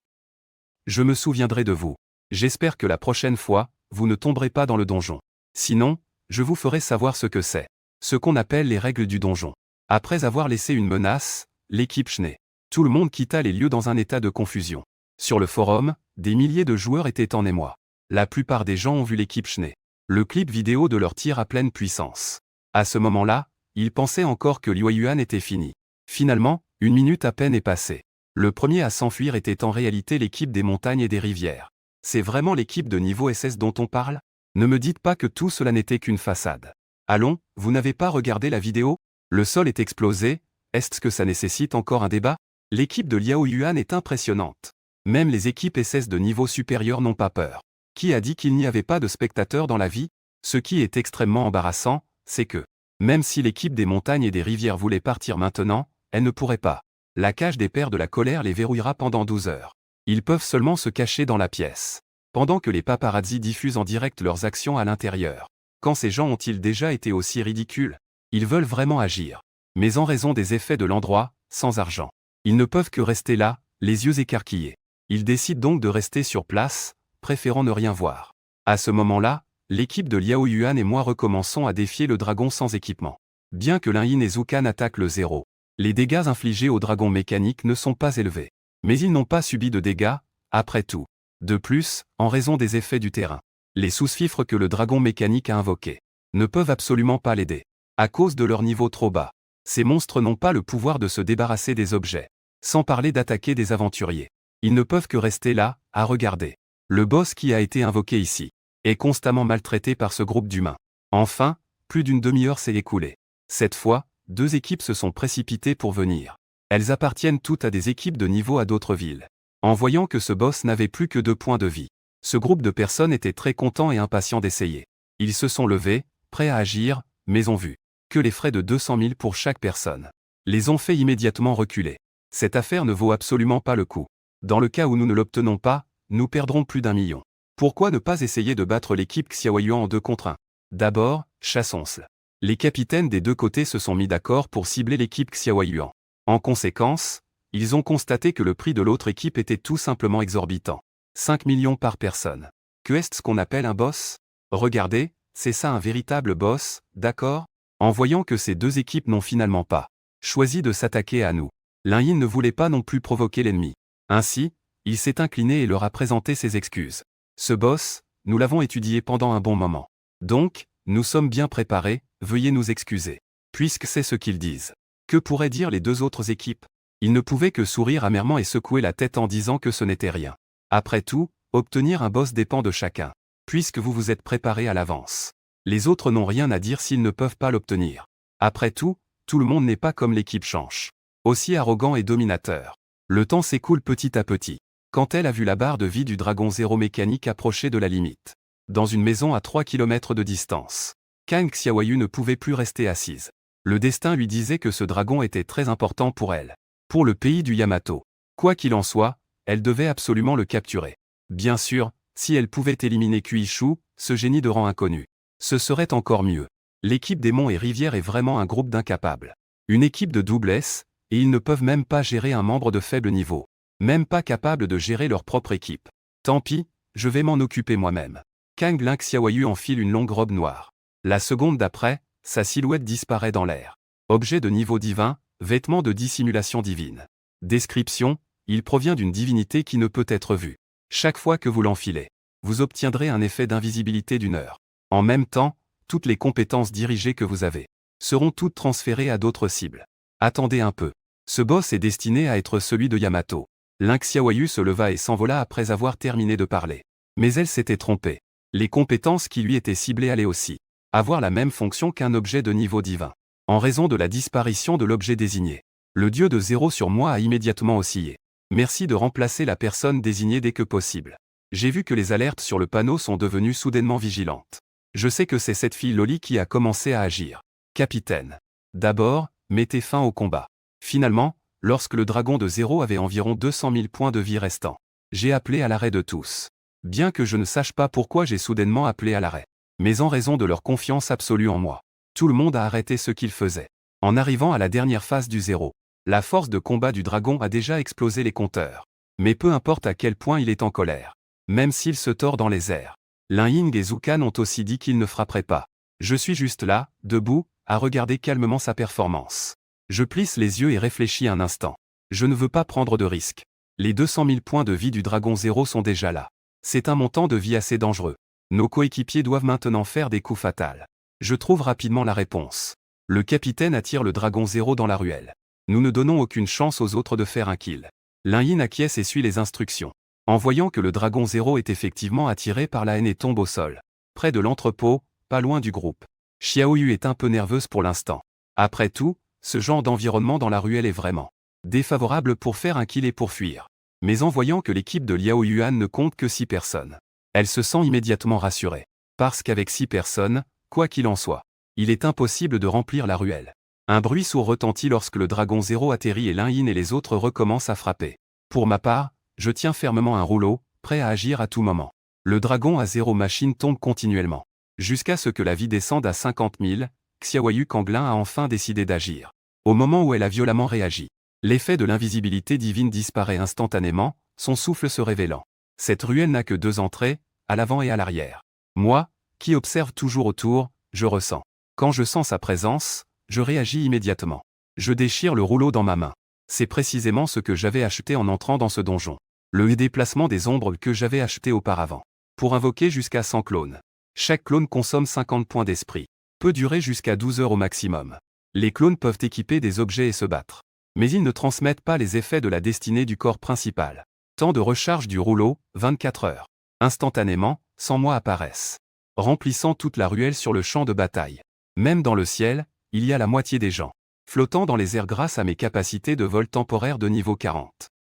Je me souviendrai de vous. J'espère que la prochaine fois, vous ne tomberez pas dans le donjon. Sinon, je vous ferai savoir ce que c'est. Ce qu'on appelle les règles du donjon. Après avoir laissé une menace, l'équipe Schnee. Tout le monde quitta les lieux dans un état de confusion. Sur le forum, des milliers de joueurs étaient en émoi. La plupart des gens ont vu l'équipe Schnee. Le clip vidéo de leur tir à pleine puissance. À ce moment-là, ils pensaient encore que Liu Yuan était fini. Finalement, une minute à peine est passée. Le premier à s'enfuir était en réalité l'équipe des montagnes et des rivières. C'est vraiment l'équipe de niveau SS dont on parle? Ne me dites pas que tout cela n'était qu'une façade. Allons, vous n'avez pas regardé la vidéo? Le sol est explosé, est-ce que ça nécessite encore un débat? L'équipe de Liao Yuan est impressionnante. Même les équipes SS de niveau supérieur n'ont pas peur. Qui a dit qu'il n'y avait pas de spectateurs dans la vie? Ce qui est extrêmement embarrassant, c'est que, même si l'équipe des montagnes et des rivières voulait partir maintenant, elle ne pourrait pas. La cage des pères de la colère les verrouillera pendant 12 heures. Ils peuvent seulement se cacher dans la pièce. Pendant que les paparazzi diffusent en direct leurs actions à l'intérieur. Quand ces gens ont-ils déjà été aussi ridicules? Ils veulent vraiment agir. Mais en raison des effets de l'endroit, sans argent. Ils ne peuvent que rester là, les yeux écarquillés. Ils décident donc de rester sur place, préférant ne rien voir. À ce moment-là, l'équipe de Liao Yuan et moi recommençons à défier le dragon sans équipement. Bien que Lin-Yin et Zhou Kan attaquent le 0. Les dégâts infligés au dragon mécanique ne sont pas élevés. Mais ils n'ont pas subi de dégâts, après tout. De plus, en raison des effets du terrain. Les sous-fifres que le dragon mécanique a invoqués ne peuvent absolument pas l'aider. À cause de leur niveau trop bas. Ces monstres n'ont pas le pouvoir de se débarrasser des objets. Sans parler d'attaquer des aventuriers. Ils ne peuvent que rester là, à regarder. Le boss qui a été invoqué ici est constamment maltraité par ce groupe d'humains. Enfin, plus d'une demi-heure s'est écoulée. Cette fois, 2 équipes se sont précipitées pour venir. Elles appartiennent toutes à des équipes de niveau à d'autres villes. En voyant que ce boss n'avait plus que 2 points de vie, ce groupe de personnes était très content et impatient d'essayer. Ils se sont levés, prêts à agir, mais ont vu que les frais de 200 000 pour chaque personne les ont fait immédiatement reculer. Cette affaire ne vaut absolument pas le coup. Dans le cas où nous ne l'obtenons pas, nous perdrons plus d'1 million. Pourquoi ne pas essayer de battre l'équipe Xiao Yuan en 2 contre 1? D'abord, chassons-le. Les capitaines des deux côtés se sont mis d'accord pour cibler l'équipe Xiao Yuan. En conséquence, ils ont constaté que le prix de l'autre équipe était tout simplement exorbitant. 5 millions par personne. Que est-ce qu'on appelle un boss? Regardez, c'est ça un véritable boss, d'accord? En voyant que ces 2 équipes n'ont finalement pas choisi de s'attaquer à nous, Lin-Yin ne voulait pas non plus provoquer l'ennemi. Ainsi, il s'est incliné et leur a présenté ses excuses. Ce boss, nous l'avons étudié pendant un bon moment. Donc, nous sommes bien préparés, veuillez nous excuser. Puisque c'est ce qu'ils disent. Que pourraient dire les 2 autres équipes? Ils ne pouvaient que sourire amèrement et secouer la tête en disant que ce n'était rien. Après tout, obtenir un boss dépend de chacun. Puisque vous vous êtes préparés à l'avance. Les autres n'ont rien à dire s'ils ne peuvent pas l'obtenir. Après tout le monde n'est pas comme l'équipe Chanche. Aussi arrogant et dominateur. Le temps s'écoule petit à petit. Quand elle a vu la barre de vie du Dragon Zéro mécanique approcher de la limite. Dans une maison à 3 km de distance. Kang Xiaoyu ne pouvait plus rester assise. Le destin lui disait que ce dragon était très important pour elle. Pour le pays du Yamato. Quoi qu'il en soit, elle devait absolument le capturer. Bien sûr, si elle pouvait éliminer Kuishu, ce génie de rang inconnu. Ce serait encore mieux. L'équipe des Monts et Rivières est vraiment un groupe d'incapables. Une équipe de double S, et ils ne peuvent même pas gérer un membre de faible niveau. Même pas capables de gérer leur propre équipe. Tant pis, je vais m'en occuper moi-même. Kang Xiaoyu enfile une longue robe noire. La seconde d'après, sa silhouette disparaît dans l'air. Objet de niveau divin, vêtement de dissimulation divine. Description, il provient d'une divinité qui ne peut être vue. Chaque fois que vous l'enfilez, vous obtiendrez un effet d'invisibilité d'1 heure. En même temps, toutes les compétences dirigées que vous avez seront toutes transférées à d'autres cibles. Attendez un peu. Ce boss est destiné à être celui de Yamato. Xiaoyu se leva et s'envola après avoir terminé de parler. Mais elle s'était trompée. Les compétences qui lui étaient ciblées allaient aussi avoir la même fonction qu'un objet de niveau divin. En raison de la disparition de l'objet désigné, le dieu de 0 sur moi a immédiatement oscillé. Merci de remplacer la personne désignée dès que possible. J'ai vu que les alertes sur le panneau sont devenues soudainement vigilantes. Je sais que c'est cette fille Loli qui a commencé à agir. Capitaine. D'abord, mettez fin au combat. Finalement, lorsque le dragon de 0 avait environ 200 000 points de vie restants, j'ai appelé à l'arrêt de tous. Bien que je ne sache pas pourquoi j'ai soudainement appelé à l'arrêt. Mais en raison de leur confiance absolue en moi. Tout le monde a arrêté ce qu'il faisait. En arrivant à la dernière phase du 0, la force de combat du dragon a déjà explosé les compteurs. Mais peu importe à quel point il est en colère. Même s'il se tord dans les airs. Lin Ying et Zukan ont aussi dit qu'ils ne frapperaient pas. Je suis juste là, debout, à regarder calmement sa performance. Je plisse les yeux et réfléchis un instant. Je ne veux pas prendre de risques. Les 200 000 points de vie du Dragon Zéro sont déjà là. C'est un montant de vie assez dangereux. Nos coéquipiers doivent maintenant faire des coups fatals. Je trouve rapidement la réponse. Le capitaine attire le Dragon Zéro dans la ruelle. Nous ne donnons aucune chance aux autres de faire un kill. Lin Yin acquiesce et suit les instructions. En voyant que le Dragon Zéro est effectivement attiré par la haine et tombe au sol. Près de l'entrepôt, pas loin du groupe. Xiaoyu est un peu nerveuse pour l'instant. Après tout, ce genre d'environnement dans la ruelle est vraiment défavorable pour faire un kill et pour fuir. Mais en voyant que l'équipe de Liao Yuan ne compte que 6 personnes, elle se sent immédiatement rassurée. Parce qu'avec 6 personnes, quoi qu'il en soit, il est impossible de remplir la ruelle. Un bruit sourd retentit lorsque le Dragon Zéro atterrit et Lin Yin et les autres recommencent à frapper. Pour ma part, je tiens fermement un rouleau, prêt à agir à tout moment. Le Dragon à 0 machine tombe continuellement. Jusqu'à ce que la vie descende à 50 000, Xiaoyu Kanglin a enfin décidé d'agir. Au moment où elle a violemment réagi, l'effet de l'invisibilité divine disparaît instantanément, son souffle se révélant. Cette ruelle n'a que 2 entrées, à l'avant et à l'arrière. Moi, qui observe toujours autour, je ressens. Quand je sens sa présence, je réagis immédiatement. Je déchire le rouleau dans ma main. C'est précisément ce que j'avais acheté en entrant dans ce donjon. Le déplacement des ombres que j'avais acheté auparavant. Pour invoquer jusqu'à 100 clones. Chaque clone consomme 50 points d'esprit. Peut durer jusqu'à 12 heures au maximum. Les clones peuvent équiper des objets et se battre. Mais ils ne transmettent pas les effets de la destinée du corps principal. Temps de recharge du rouleau, 24 heures. Instantanément, 100 mois apparaissent. Remplissant toute la ruelle sur le champ de bataille. Même dans le ciel, il y a la moitié des gens. Flottant dans les airs grâce à mes capacités de vol temporaire de niveau 40.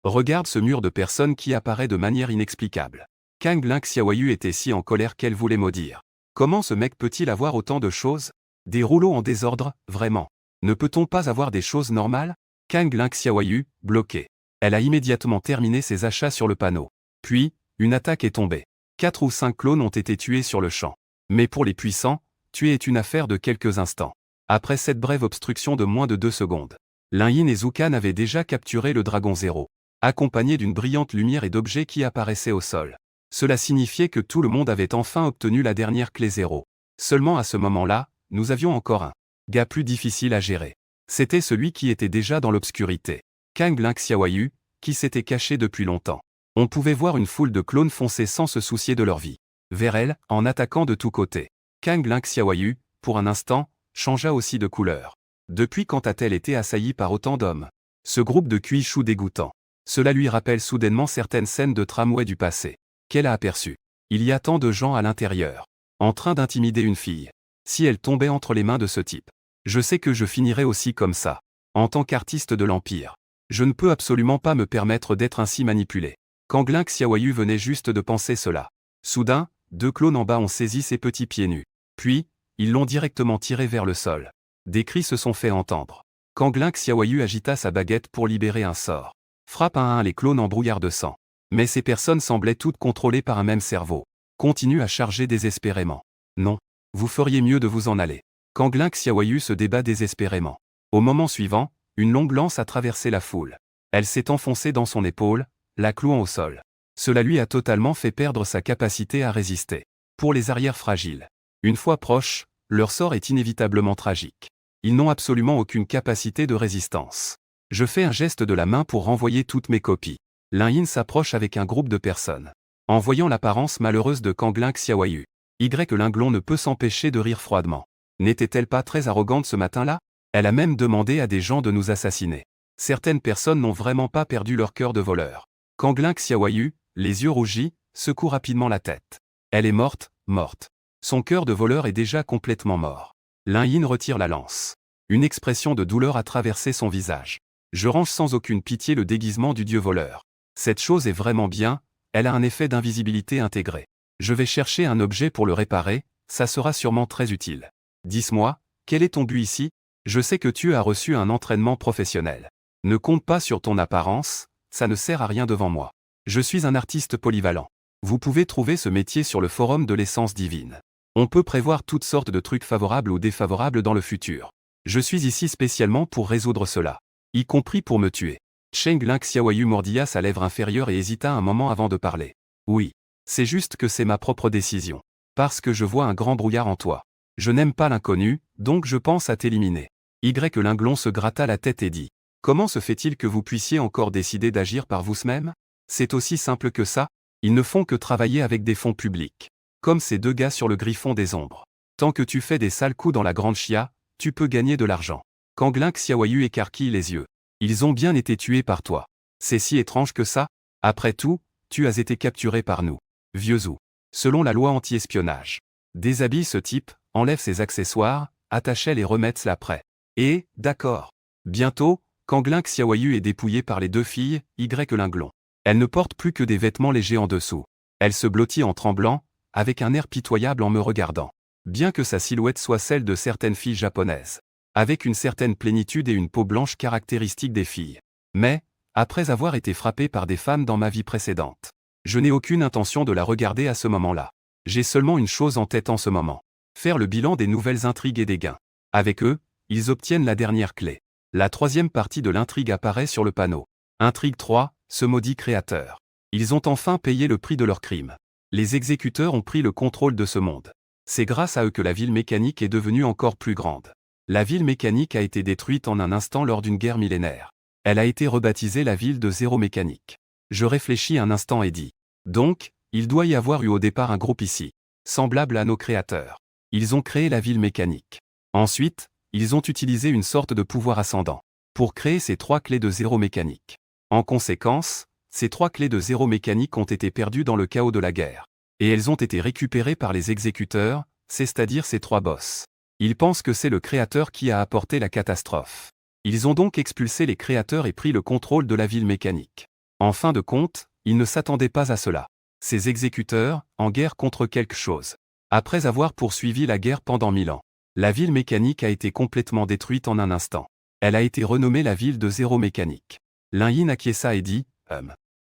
Regarde ce mur de personnes qui apparaît de manière inexplicable. Kang Xiaoyu était si en colère qu'elle voulait maudire. Comment ce mec peut-il avoir autant de choses? Des rouleaux en désordre, vraiment. Ne peut-on pas avoir des choses normales? Kang Xiaoyu, bloqué. Elle a immédiatement terminé ses achats sur le panneau. Puis, une attaque est tombée. 4 ou 5 clones ont été tués sur le champ. Mais pour les puissants, tuer est une affaire de quelques instants. Après cette brève obstruction de moins de 2 secondes, Lin Yin et Zukan avaient déjà capturé le Dragon Zéro, accompagné d'une brillante lumière et d'objets qui apparaissaient au sol. Cela signifiait que tout le monde avait enfin obtenu la dernière clé 0. Seulement à ce moment-là, nous avions encore un gars plus difficile à gérer. C'était celui qui était déjà dans l'obscurité. Kang Xiaoyu, qui s'était caché depuis longtemps. On pouvait voir une foule de clones foncer sans se soucier de leur vie. Vers elle, en attaquant de tous côtés. Kang Xiaoyu, pour un instant, changea aussi de couleur. Depuis quand a-t-elle été assaillie par autant d'hommes? Ce groupe de Kuishu dégoûtant. Cela lui rappelle soudainement certaines scènes de tramway du passé. Qu'elle a aperçu. Il y a tant de gens à l'intérieur. En train d'intimider une fille. Si elle tombait entre les mains de ce type. Je sais que je finirais aussi comme ça. En tant qu'artiste de l'Empire. Je ne peux absolument pas me permettre d'être ainsi manipulé. Quand Lin Xiaoyu venait juste de penser cela. Soudain, 2 clones en bas ont saisi ses petits pieds nus. Puis, ils l'ont directement tiré vers le sol. Des cris se sont fait entendre. Quand Lin Xiaoyu agita sa baguette pour libérer un sort. Frappe un à un les clones en brouillard de sang. Mais ces personnes semblaient toutes contrôlées par un même cerveau. Continue à charger désespérément. Non. Vous feriez mieux de vous en aller. Quand Lin Xiaoyu se débat désespérément. Au moment suivant, une longue lance a traversé la foule. Elle s'est enfoncée dans son épaule, la clouant au sol. Cela lui a totalement fait perdre sa capacité à résister. Pour les arrières fragiles. Une fois proches, leur sort est inévitablement tragique. Ils n'ont absolument aucune capacité de résistance. Je fais un geste de la main pour renvoyer toutes mes copies. Lin Yin s'approche avec un groupe de personnes. En voyant l'apparence malheureuse de Kang Lin Xiaoyu, Linglon ne peut s'empêcher de rire froidement. N'était-elle pas très arrogante ce matin-là? Elle a même demandé à des gens de nous assassiner. Certaines personnes n'ont vraiment pas perdu leur cœur de voleur. Kang Lin Xiaoyu, les yeux rougis, secoue rapidement la tête. Elle est morte, morte. Son cœur de voleur est déjà complètement mort. Lin Yin retire la lance. Une expression de douleur a traversé son visage. Je range sans aucune pitié le déguisement du dieu voleur. Cette chose est vraiment bien, elle a un effet d'invisibilité intégré. Je vais chercher un objet pour le réparer, ça sera sûrement très utile. Dis-moi, quel est ton but ici? Je sais que tu as reçu un entraînement professionnel. Ne compte pas sur ton apparence, ça ne sert à rien devant moi. Je suis un artiste polyvalent. Vous pouvez trouver ce métier sur le forum de l'essence divine. On peut prévoir toutes sortes de trucs favorables ou défavorables dans le futur. Je suis ici spécialement pour résoudre cela. Y compris pour me tuer. Cheng Lin Xiaoyu mordilla sa lèvre inférieure et hésita un moment avant de parler. Oui. C'est juste que c'est ma propre décision. Parce que je vois un grand brouillard en toi. Je n'aime pas l'inconnu, donc je pense à t'éliminer. Linglon se gratta la tête et dit. Comment se fait-il que vous puissiez encore décider d'agir par vous-même? C'est aussi simple que ça. Ils ne font que travailler avec des fonds publics. Comme ces 2 gars sur le griffon des ombres. Tant que tu fais des sales coups dans la grande chia, tu peux gagner de l'argent. Kang Lin Xiaoyu écarquille les yeux. Ils ont bien été tués par toi. C'est si étrange que ça. Après tout, tu as été capturé par nous. Vieux Zhou. Selon la loi anti-espionnage. Déshabille ce type, enlève ses accessoires, attache-les et remette-la après. Et, d'accord. Bientôt, Kang Lin Xiaoyu est dépouillée par les 2 filles, Linglon. Elle ne porte plus que des vêtements légers en dessous. Elle se blottit en tremblant, avec un air pitoyable en me regardant. Bien que sa silhouette soit celle de certaines filles japonaises. Avec une certaine plénitude et une peau blanche caractéristique des filles. Mais, après avoir été frappée par des femmes dans ma vie précédente. Je n'ai aucune intention de la regarder à ce moment-là. J'ai seulement une chose en tête en ce moment. Faire le bilan des nouvelles intrigues et des gains. Avec eux, ils obtiennent la dernière clé. La 3e partie de l'intrigue apparaît sur le panneau. Intrigue 3, ce maudit créateur. Ils ont enfin payé le prix de leur crime. Les exécuteurs ont pris le contrôle de ce monde. C'est grâce à eux que la ville mécanique est devenue encore plus grande. La ville mécanique a été détruite en un instant lors d'une guerre millénaire. Elle a été rebaptisée la ville de zéro mécanique. Je réfléchis un instant et dis. Donc, il doit y avoir eu au départ un groupe ici, semblable à nos créateurs. Ils ont créé la ville mécanique. Ensuite, ils ont utilisé une sorte de pouvoir ascendant pour créer ces 3 clés de zéro mécanique. En conséquence, ces 3 clés de zéro mécanique ont été perdues dans le chaos de la guerre. Et elles ont été récupérées par les exécuteurs, c'est-à-dire ces 3 boss. Ils pensent que c'est le créateur qui a apporté la catastrophe. Ils ont donc expulsé les créateurs et pris le contrôle de la ville mécanique. En fin de compte, ils ne s'attendaient pas à cela. Ces exécuteurs, en guerre contre quelque chose. Après avoir poursuivi la guerre pendant 1000 ans, la ville mécanique a été complètement détruite en un instant. Elle a été renommée la ville de zéro mécanique. Lin Yin acquiesça et dit,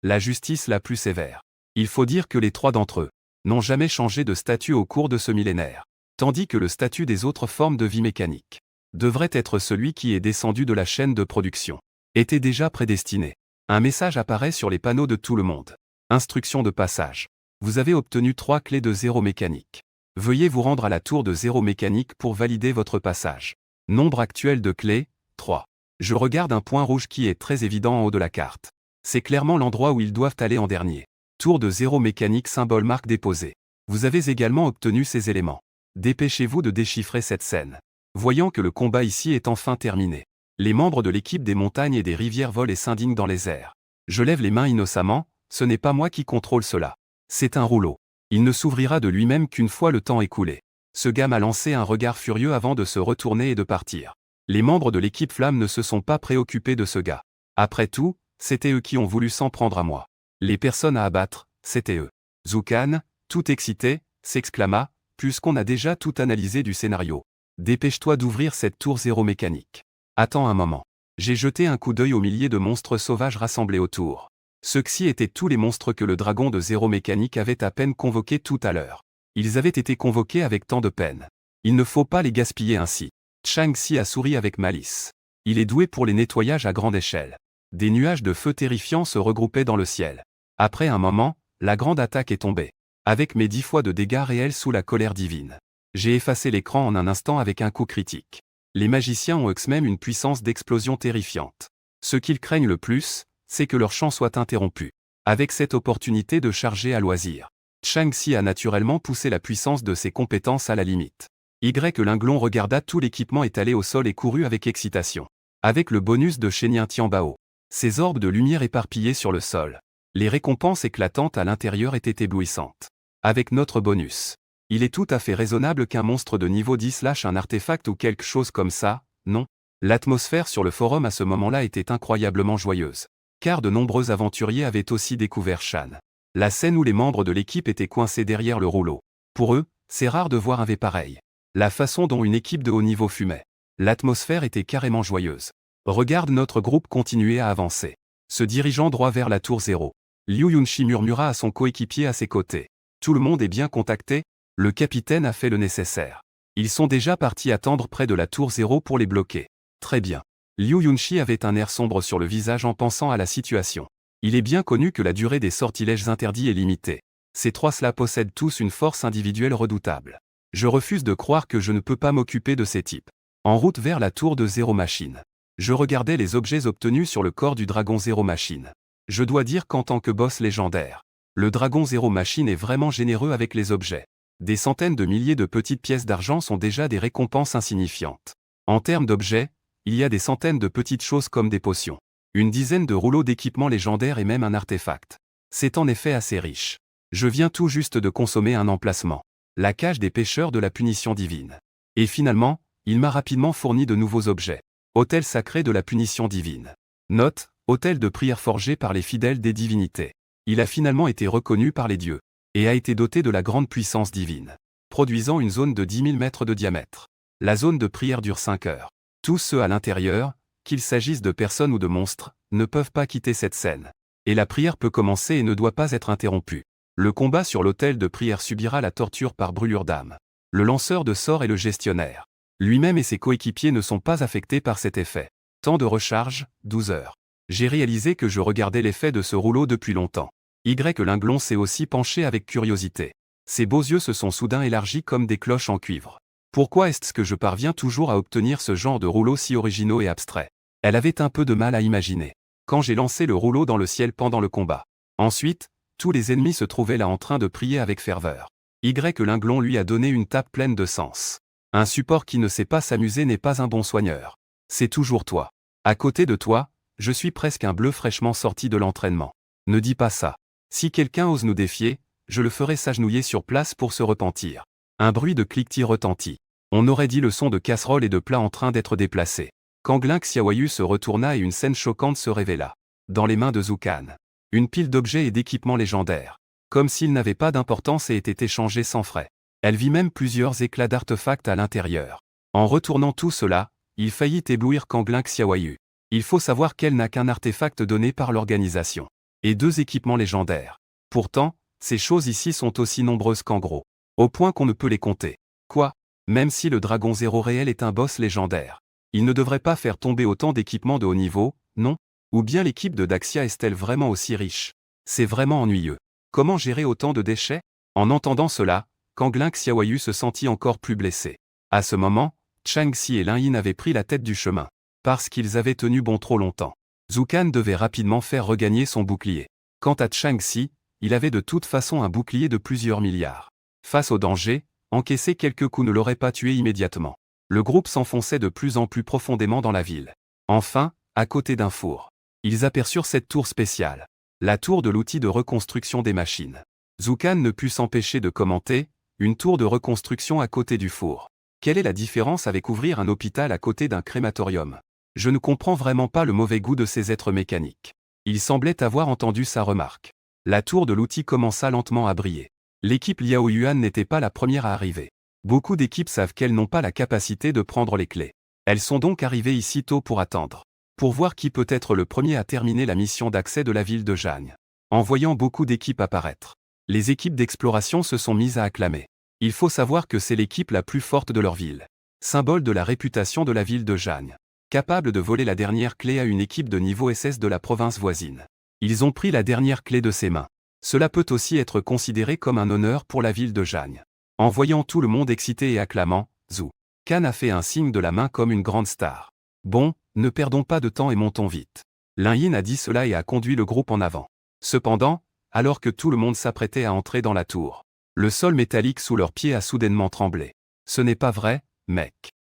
la justice la plus sévère. Il faut dire que les 3 d'entre eux n'ont jamais changé de statut au cours de ce millénaire. Tandis que le statut des autres formes de vie mécanique devrait être celui qui est descendu de la chaîne de production. Était déjà prédestiné. Un message apparaît sur les panneaux de tout le monde. Instruction de passage. Vous avez obtenu 3 clés de zéro mécanique. Veuillez vous rendre à la tour de zéro mécanique pour valider votre passage. Nombre actuel de clés, 3. Je regarde un point rouge qui est très évident en haut de la carte. C'est clairement l'endroit où ils doivent aller en dernier. Tour de zéro mécanique symbole marque déposée. Vous avez également obtenu ces éléments. Dépêchez-vous de déchiffrer cette scène. Voyant que le combat ici est enfin terminé. Les membres de l'équipe des montagnes et des rivières volent et s'indignent dans les airs. Je lève les mains innocemment, ce n'est pas moi qui contrôle cela. C'est un rouleau. Il ne s'ouvrira de lui-même qu'une fois le temps écoulé. Ce gars m'a lancé un regard furieux avant de se retourner et de partir. Les membres de l'équipe Flamme ne se sont pas préoccupés de ce gars. Après tout, c'était eux qui ont voulu s'en prendre à moi. Les personnes à abattre, c'était eux. Zoukan, tout excité, s'exclama, puisqu'on a déjà tout analysé du scénario. Dépêche-toi d'ouvrir cette tour zéro mécanique. Attends un moment. J'ai jeté un coup d'œil aux milliers de monstres sauvages rassemblés autour. Ceux-ci étaient tous les monstres que le dragon de zéro mécanique avait à peine convoqués tout à l'heure. Ils avaient été convoqués avec tant de peine. Il ne faut pas les gaspiller ainsi. Chang-Si a souri avec malice. Il est doué pour les nettoyages à grande échelle. Des nuages de feu terrifiants se regroupaient dans le ciel. Après un moment, la grande attaque est tombée. Avec mes 10 fois de dégâts réels sous la colère divine. J'ai effacé l'écran en un instant avec un coup critique. Les magiciens ont eux-mêmes une puissance d'explosion terrifiante. Ce qu'ils craignent le plus, c'est que leur chant soit interrompu. Avec cette opportunité de charger à loisir, Chang-Si a naturellement poussé la puissance de ses compétences à la limite. Linglong regarda tout l'équipement étalé au sol et courut avec excitation. Avec le bonus de Shenyan Tianbao, ces orbes de lumière éparpillés sur le sol. Les récompenses éclatantes à l'intérieur étaient éblouissantes. Avec notre bonus, il est tout à fait raisonnable qu'un monstre de niveau 10 lâche un artefact ou quelque chose comme ça, non? L'atmosphère sur le forum à ce moment-là était incroyablement joyeuse. Car de nombreux aventuriers avaient aussi découvert Shan. La scène où les membres de l'équipe étaient coincés derrière le rouleau. Pour eux, c'est rare de voir un V pareil. La façon dont une équipe de haut niveau fumait. L'atmosphère était carrément joyeuse. Regarde notre groupe continuer à avancer. Se dirigeant droit vers la tour 0. Liu Yunshi murmura à son coéquipier à ses côtés. Tout le monde est bien contacté? Le capitaine a fait le nécessaire. Ils sont déjà partis attendre près de la tour 0 pour les bloquer. Très bien. Liu Yunshi avait un air sombre sur le visage en pensant à la situation. Il est bien connu que la durée des sortilèges interdits est limitée. Ces trois-là possèdent tous une force individuelle redoutable. Je refuse de croire que je ne peux pas m'occuper de ces types. En route vers la tour de Zéro Machine. Je regardais les objets obtenus sur le corps du dragon Zéro Machine. Je dois dire qu'en tant que boss légendaire, le dragon Zéro Machine est vraiment généreux avec les objets. Des centaines de milliers de petites pièces d'argent sont déjà des récompenses insignifiantes. En termes d'objets, il y a des centaines de petites choses comme des potions. Une dizaine de rouleaux d'équipements légendaires et même un artefact. C'est en effet assez riche. Je viens tout juste de consommer un emplacement. La cage des pêcheurs de la punition divine. Et finalement, il m'a rapidement fourni de nouveaux objets. Autel sacré de la punition divine. Note, autel de prière forgé par les fidèles des divinités. Il a finalement été reconnu par les dieux. Et a été doté de la grande puissance divine. Produisant une zone de 10 000 mètres de diamètre. La zone de prière dure 5 heures. Tous ceux à l'intérieur, qu'il s'agisse de personnes ou de monstres, ne peuvent pas quitter cette scène. Et la prière peut commencer et ne doit pas être interrompue. Le combat sur l'autel de prière subira la torture par brûlure d'âme. Le lanceur de sorts et le gestionnaire. Lui-même et ses coéquipiers ne sont pas affectés par cet effet. Temps de recharge, 12 heures. J'ai réalisé que je regardais l'effet de ce rouleau depuis longtemps. Linglong s'est aussi penché avec curiosité. Ses beaux yeux se sont soudain élargis comme des cloches en cuivre. Pourquoi est-ce que je parviens toujours à obtenir ce genre de rouleaux si originaux et abstraits? Elle avait un peu de mal à imaginer. Quand j'ai lancé le rouleau dans le ciel pendant le combat. Ensuite, tous les ennemis se trouvaient là en train de prier avec ferveur. Linglong lui a donné une tape pleine de sens. Un support qui ne sait pas s'amuser n'est pas un bon soigneur. C'est toujours toi. À côté de toi, je suis presque un bleu fraîchement sorti de l'entraînement. Ne dis pas ça. Si quelqu'un ose nous défier, je le ferai s'agenouiller sur place pour se repentir. Un bruit de cliquetis retentit. On aurait dit le son de casseroles et de plats en train d'être déplacés. Kangling Xiaoyu se retourna et une scène choquante se révéla. Dans les mains de Zoukan. Une pile d'objets et d'équipements légendaires. Comme s'ils n'avaient pas d'importance et étaient échangés sans frais. Elle vit même plusieurs éclats d'artefacts à l'intérieur. En retournant tout cela, il faillit éblouir Kangling Xiaoyu. Il faut savoir qu'elle n'a qu'un artefact donné par l'organisation. Et 2 équipements légendaires. Pourtant, ces choses ici sont aussi nombreuses qu'en gros. Au point qu'on ne peut les compter. Quoi? Même si le dragon zéro réel est un boss légendaire. Il ne devrait pas faire tomber autant d'équipements de haut niveau, non? Ou bien l'équipe de Daxia est-elle vraiment aussi riche? C'est vraiment ennuyeux. Comment gérer autant de déchets? En entendant cela, Kangling Xiaoyu se sentit encore plus blessé. À ce moment, Chang-Si et Lin Yin avaient pris la tête du chemin. Parce qu'ils avaient tenu bon trop longtemps. Zoukan devait rapidement faire regagner son bouclier. Quant à Chang-Si, il avait de toute façon un bouclier de plusieurs milliards. Face au danger, encaisser quelques coups ne l'aurait pas tué immédiatement. Le groupe s'enfonçait de plus en plus profondément dans la ville. Enfin, à côté d'un four. Ils aperçurent cette tour spéciale. La tour de l'outil de reconstruction des machines. Zoukan ne put s'empêcher de commenter, Une tour de reconstruction à côté du four. Quelle est la différence avec ouvrir un hôpital à côté d'un crématorium? Je ne comprends vraiment pas le mauvais goût de ces êtres mécaniques. Il semblait avoir entendu sa remarque. La tour de l'outil commença lentement à briller. L'équipe Liao Yuan n'était pas la première à arriver. Beaucoup d'équipes savent qu'elles n'ont pas la capacité de prendre les clés. Elles sont donc arrivées ici tôt pour attendre. Pour voir qui peut être le premier à terminer la mission d'accès de la ville de Jagne. En voyant beaucoup d'équipes apparaître, les équipes d'exploration se sont mises à acclamer. Il faut savoir que c'est l'équipe la plus forte de leur ville. Symbole de la réputation de la ville de Jagne. Capable de voler la dernière clé à une équipe de niveau SS de la province voisine. Ils ont pris la dernière clé de ses mains. Cela peut aussi être considéré comme un honneur pour la ville de Jagne. En voyant tout le monde excité et acclamant, Zhu Kan a fait un signe de la main comme une grande star. Bon, ne perdons pas de temps et montons vite. Lin Yin a dit cela et a conduit le groupe en avant. Cependant, alors que tout le monde s'apprêtait à entrer dans la tour, le sol métallique sous leurs pieds a soudainement tremblé. Ce n'est pas vrai, mec.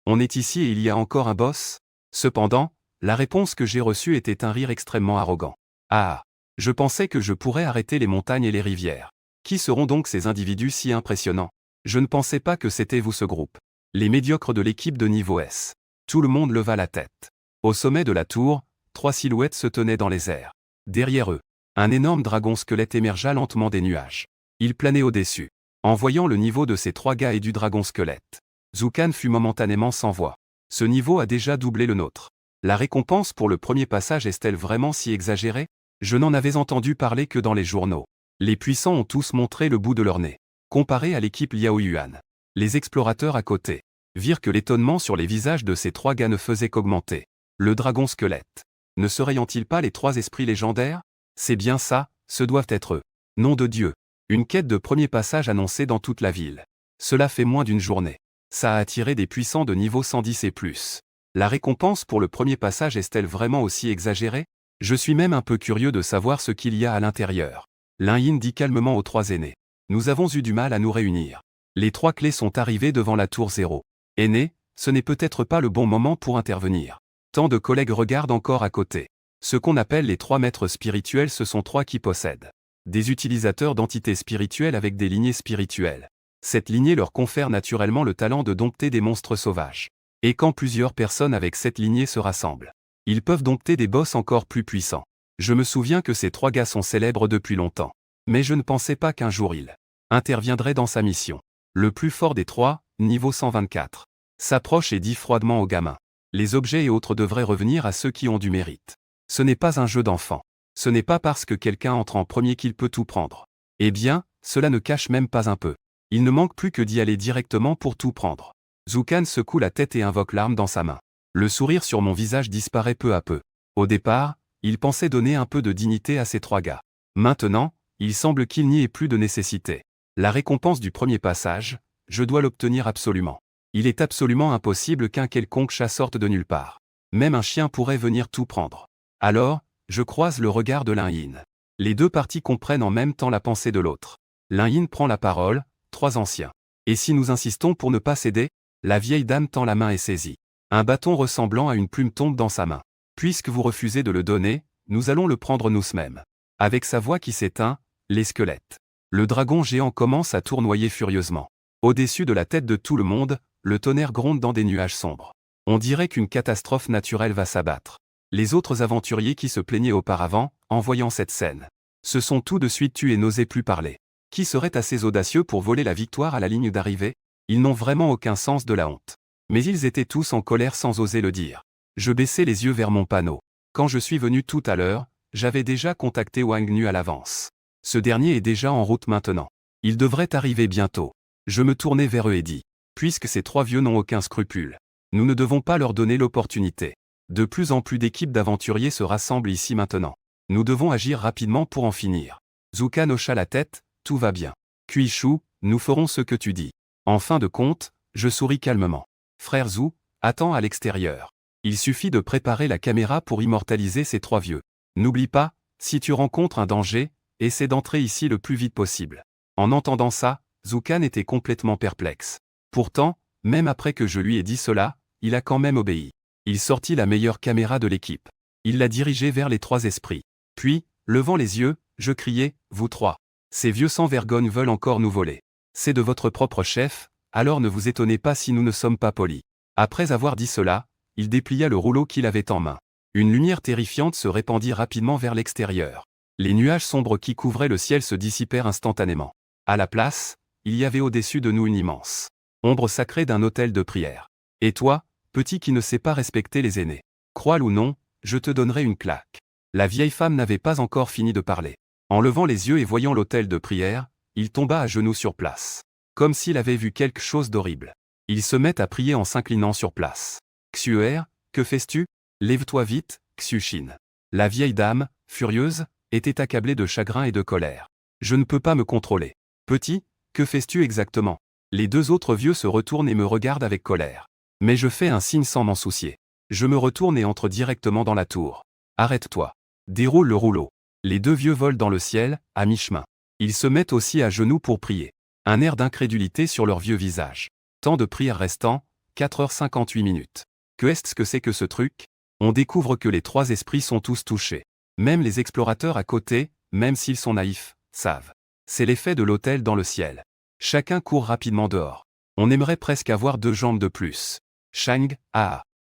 On est ici et il y a encore un boss? Cependant, la réponse que j'ai reçue était un rire extrêmement arrogant. Ah, je pensais que je pourrais arrêter les montagnes et les rivières. Qui seront donc ces individus si impressionnants? Je ne pensais pas que c'était vous ce groupe. Les médiocres de l'équipe de niveau S. Tout le monde leva la tête. Au sommet de la tour, 3 silhouettes se tenaient dans les airs. Derrière eux, un énorme dragon squelette émergea lentement des nuages. Il planait au-dessus. En voyant le niveau de ces 3 gars et du dragon squelette, Zhu Kan fut momentanément sans voix. Ce niveau a déjà doublé le nôtre. La récompense pour le premier passage est-elle vraiment si exagérée? Je n'en avais entendu parler que dans les journaux. Les puissants ont tous montré le bout de leur nez. Comparé à l'équipe Liao Yuan, les explorateurs à côté virent que l'étonnement sur les visages de ces 3 gars ne faisait qu'augmenter. Le dragon squelette. Ne seraient-ils pas les 3 esprits légendaires? C'est bien ça, ce doivent être eux. Nom de Dieu. Une quête de premier passage annoncée dans toute la ville. Cela fait moins d'une journée. Ça a attiré des puissants de niveau 110 et plus. La récompense pour le premier passage est-elle vraiment aussi exagérée? Je suis même un peu curieux de savoir ce qu'il y a à l'intérieur. Lin Yin dit calmement aux 3 aînés. Nous avons eu du mal à nous réunir. Les 3 clés sont arrivées devant la tour 0. Aîné, ce n'est peut-être pas le bon moment pour intervenir. Tant de collègues regardent encore à côté. Ce qu'on appelle les 3 maîtres spirituels, ce sont 3 qui possèdent des utilisateurs d'entités spirituelles avec des lignées spirituelles. Cette lignée leur confère naturellement le talent de dompter des monstres sauvages. Et quand plusieurs personnes avec cette lignée se rassemblent, ils peuvent dompter des boss encore plus puissants. Je me souviens que ces 3 gars sont célèbres depuis longtemps. Mais je ne pensais pas qu'un jour ils interviendraient dans sa mission. Le plus fort des 3, niveau 124, s'approche et dit froidement aux gamins. Les objets et autres devraient revenir à ceux qui ont du mérite. Ce n'est pas un jeu d'enfant. Ce n'est pas parce que quelqu'un entre en premier qu'il peut tout prendre. Eh bien, cela ne cache même pas un peu. Il ne manque plus que d'y aller directement pour tout prendre. Zhu Kan secoue la tête et invoque l'arme dans sa main. Le sourire sur mon visage disparaît peu à peu. Au départ, il pensait donner un peu de dignité à ces 3 gars. Maintenant, il semble qu'il n'y ait plus de nécessité. La récompense du premier passage, je dois l'obtenir absolument. Il est absolument impossible qu'un quelconque chat sorte de nulle part. Même un chien pourrait venir tout prendre. Alors, je croise le regard de Lin Yin. Les 2 parties comprennent en même temps la pensée de l'autre. Lin Yin prend la parole, 3 anciens. Et si nous insistons pour ne pas céder? La vieille dame tend la main et saisit. Un bâton ressemblant à une plume tombe dans sa main. Puisque vous refusez de le donner, nous allons le prendre nous-mêmes. Avec sa voix qui s'éteint, les squelettes. Le dragon géant commence à tournoyer furieusement. Au-dessus de la tête de tout le monde, le tonnerre gronde dans des nuages sombres. On dirait qu'une catastrophe naturelle va s'abattre. Les autres aventuriers qui se plaignaient auparavant, en voyant cette scène, se sont tout de suite tus et n'osaient plus parler. Qui serait assez audacieux pour voler la victoire à la ligne d'arrivée? Ils n'ont vraiment aucun sens de la honte. Mais ils étaient tous en colère sans oser le dire. Je baissai les yeux vers mon panneau. Quand je suis venu tout à l'heure, j'avais déjà contacté Wang Nu à l'avance. Ce dernier est déjà en route maintenant. Il devrait arriver bientôt. Je me tournai vers eux et dis. Puisque ces 3 vieux n'ont aucun scrupule, nous ne devons pas leur donner l'opportunité. De plus en plus d'équipes d'aventuriers se rassemblent ici maintenant. Nous devons agir rapidement pour en finir. Zhu Kan hocha la tête, tout va bien. Kuishu, nous ferons ce que tu dis. En fin de compte, je souris calmement. Frère Zhu, attends à l'extérieur. Il suffit de préparer la caméra pour immortaliser ces 3 vieux. N'oublie pas, si tu rencontres un danger, essaie d'entrer ici le plus vite possible. En entendant ça, Zhu Kan était complètement perplexe. Pourtant, même après que je lui ai dit cela, il a quand même obéi. Il sortit la meilleure caméra de l'équipe. Il la dirigeait vers les 3 esprits. Puis, levant les yeux, je criai, vous 3. Ces vieux sans vergogne veulent encore nous voler. C'est de votre propre chef, alors ne vous étonnez pas si nous ne sommes pas polis. Après avoir dit cela, il déplia le rouleau qu'il avait en main. Une lumière terrifiante se répandit rapidement vers l'extérieur. Les nuages sombres qui couvraient le ciel se dissipèrent instantanément. À la place, il y avait au-dessus de nous une immense ombre sacrée d'un autel de prière. Et toi, petit qui ne sait pas respecter les aînés, crois-le ou non, je te donnerai une claque. La vieille femme n'avait pas encore fini de parler. En levant les yeux et voyant l'autel de prière, il tomba à genoux sur place. Comme s'il avait vu quelque chose d'horrible. Il se met à prier en s'inclinant sur place. Xuer, que fais-tu? Lève-toi vite, Xuchin. La vieille dame, furieuse, était accablée de chagrin et de colère. Je ne peux pas me contrôler. Petit, que fais-tu exactement? Les deux autres vieux se retournent et me regardent avec colère. Mais je fais un signe sans m'en soucier. Je me retourne et entre directement dans la tour. Arrête-toi. Déroule le rouleau. Les deux vieux volent dans le ciel, à mi-chemin. Ils se mettent aussi à genoux pour prier. Un air d'incrédulité sur leur vieux visage. Temps de prière restant, 4h58 minutes. Qu'est-ce que c'est que ce truc? On découvre que les trois esprits sont tous touchés. Même les explorateurs à côté, même s'ils sont naïfs, savent. C'est l'effet de l'autel dans le ciel. Chacun court rapidement dehors. On aimerait presque avoir 2 jambes de plus. Shang,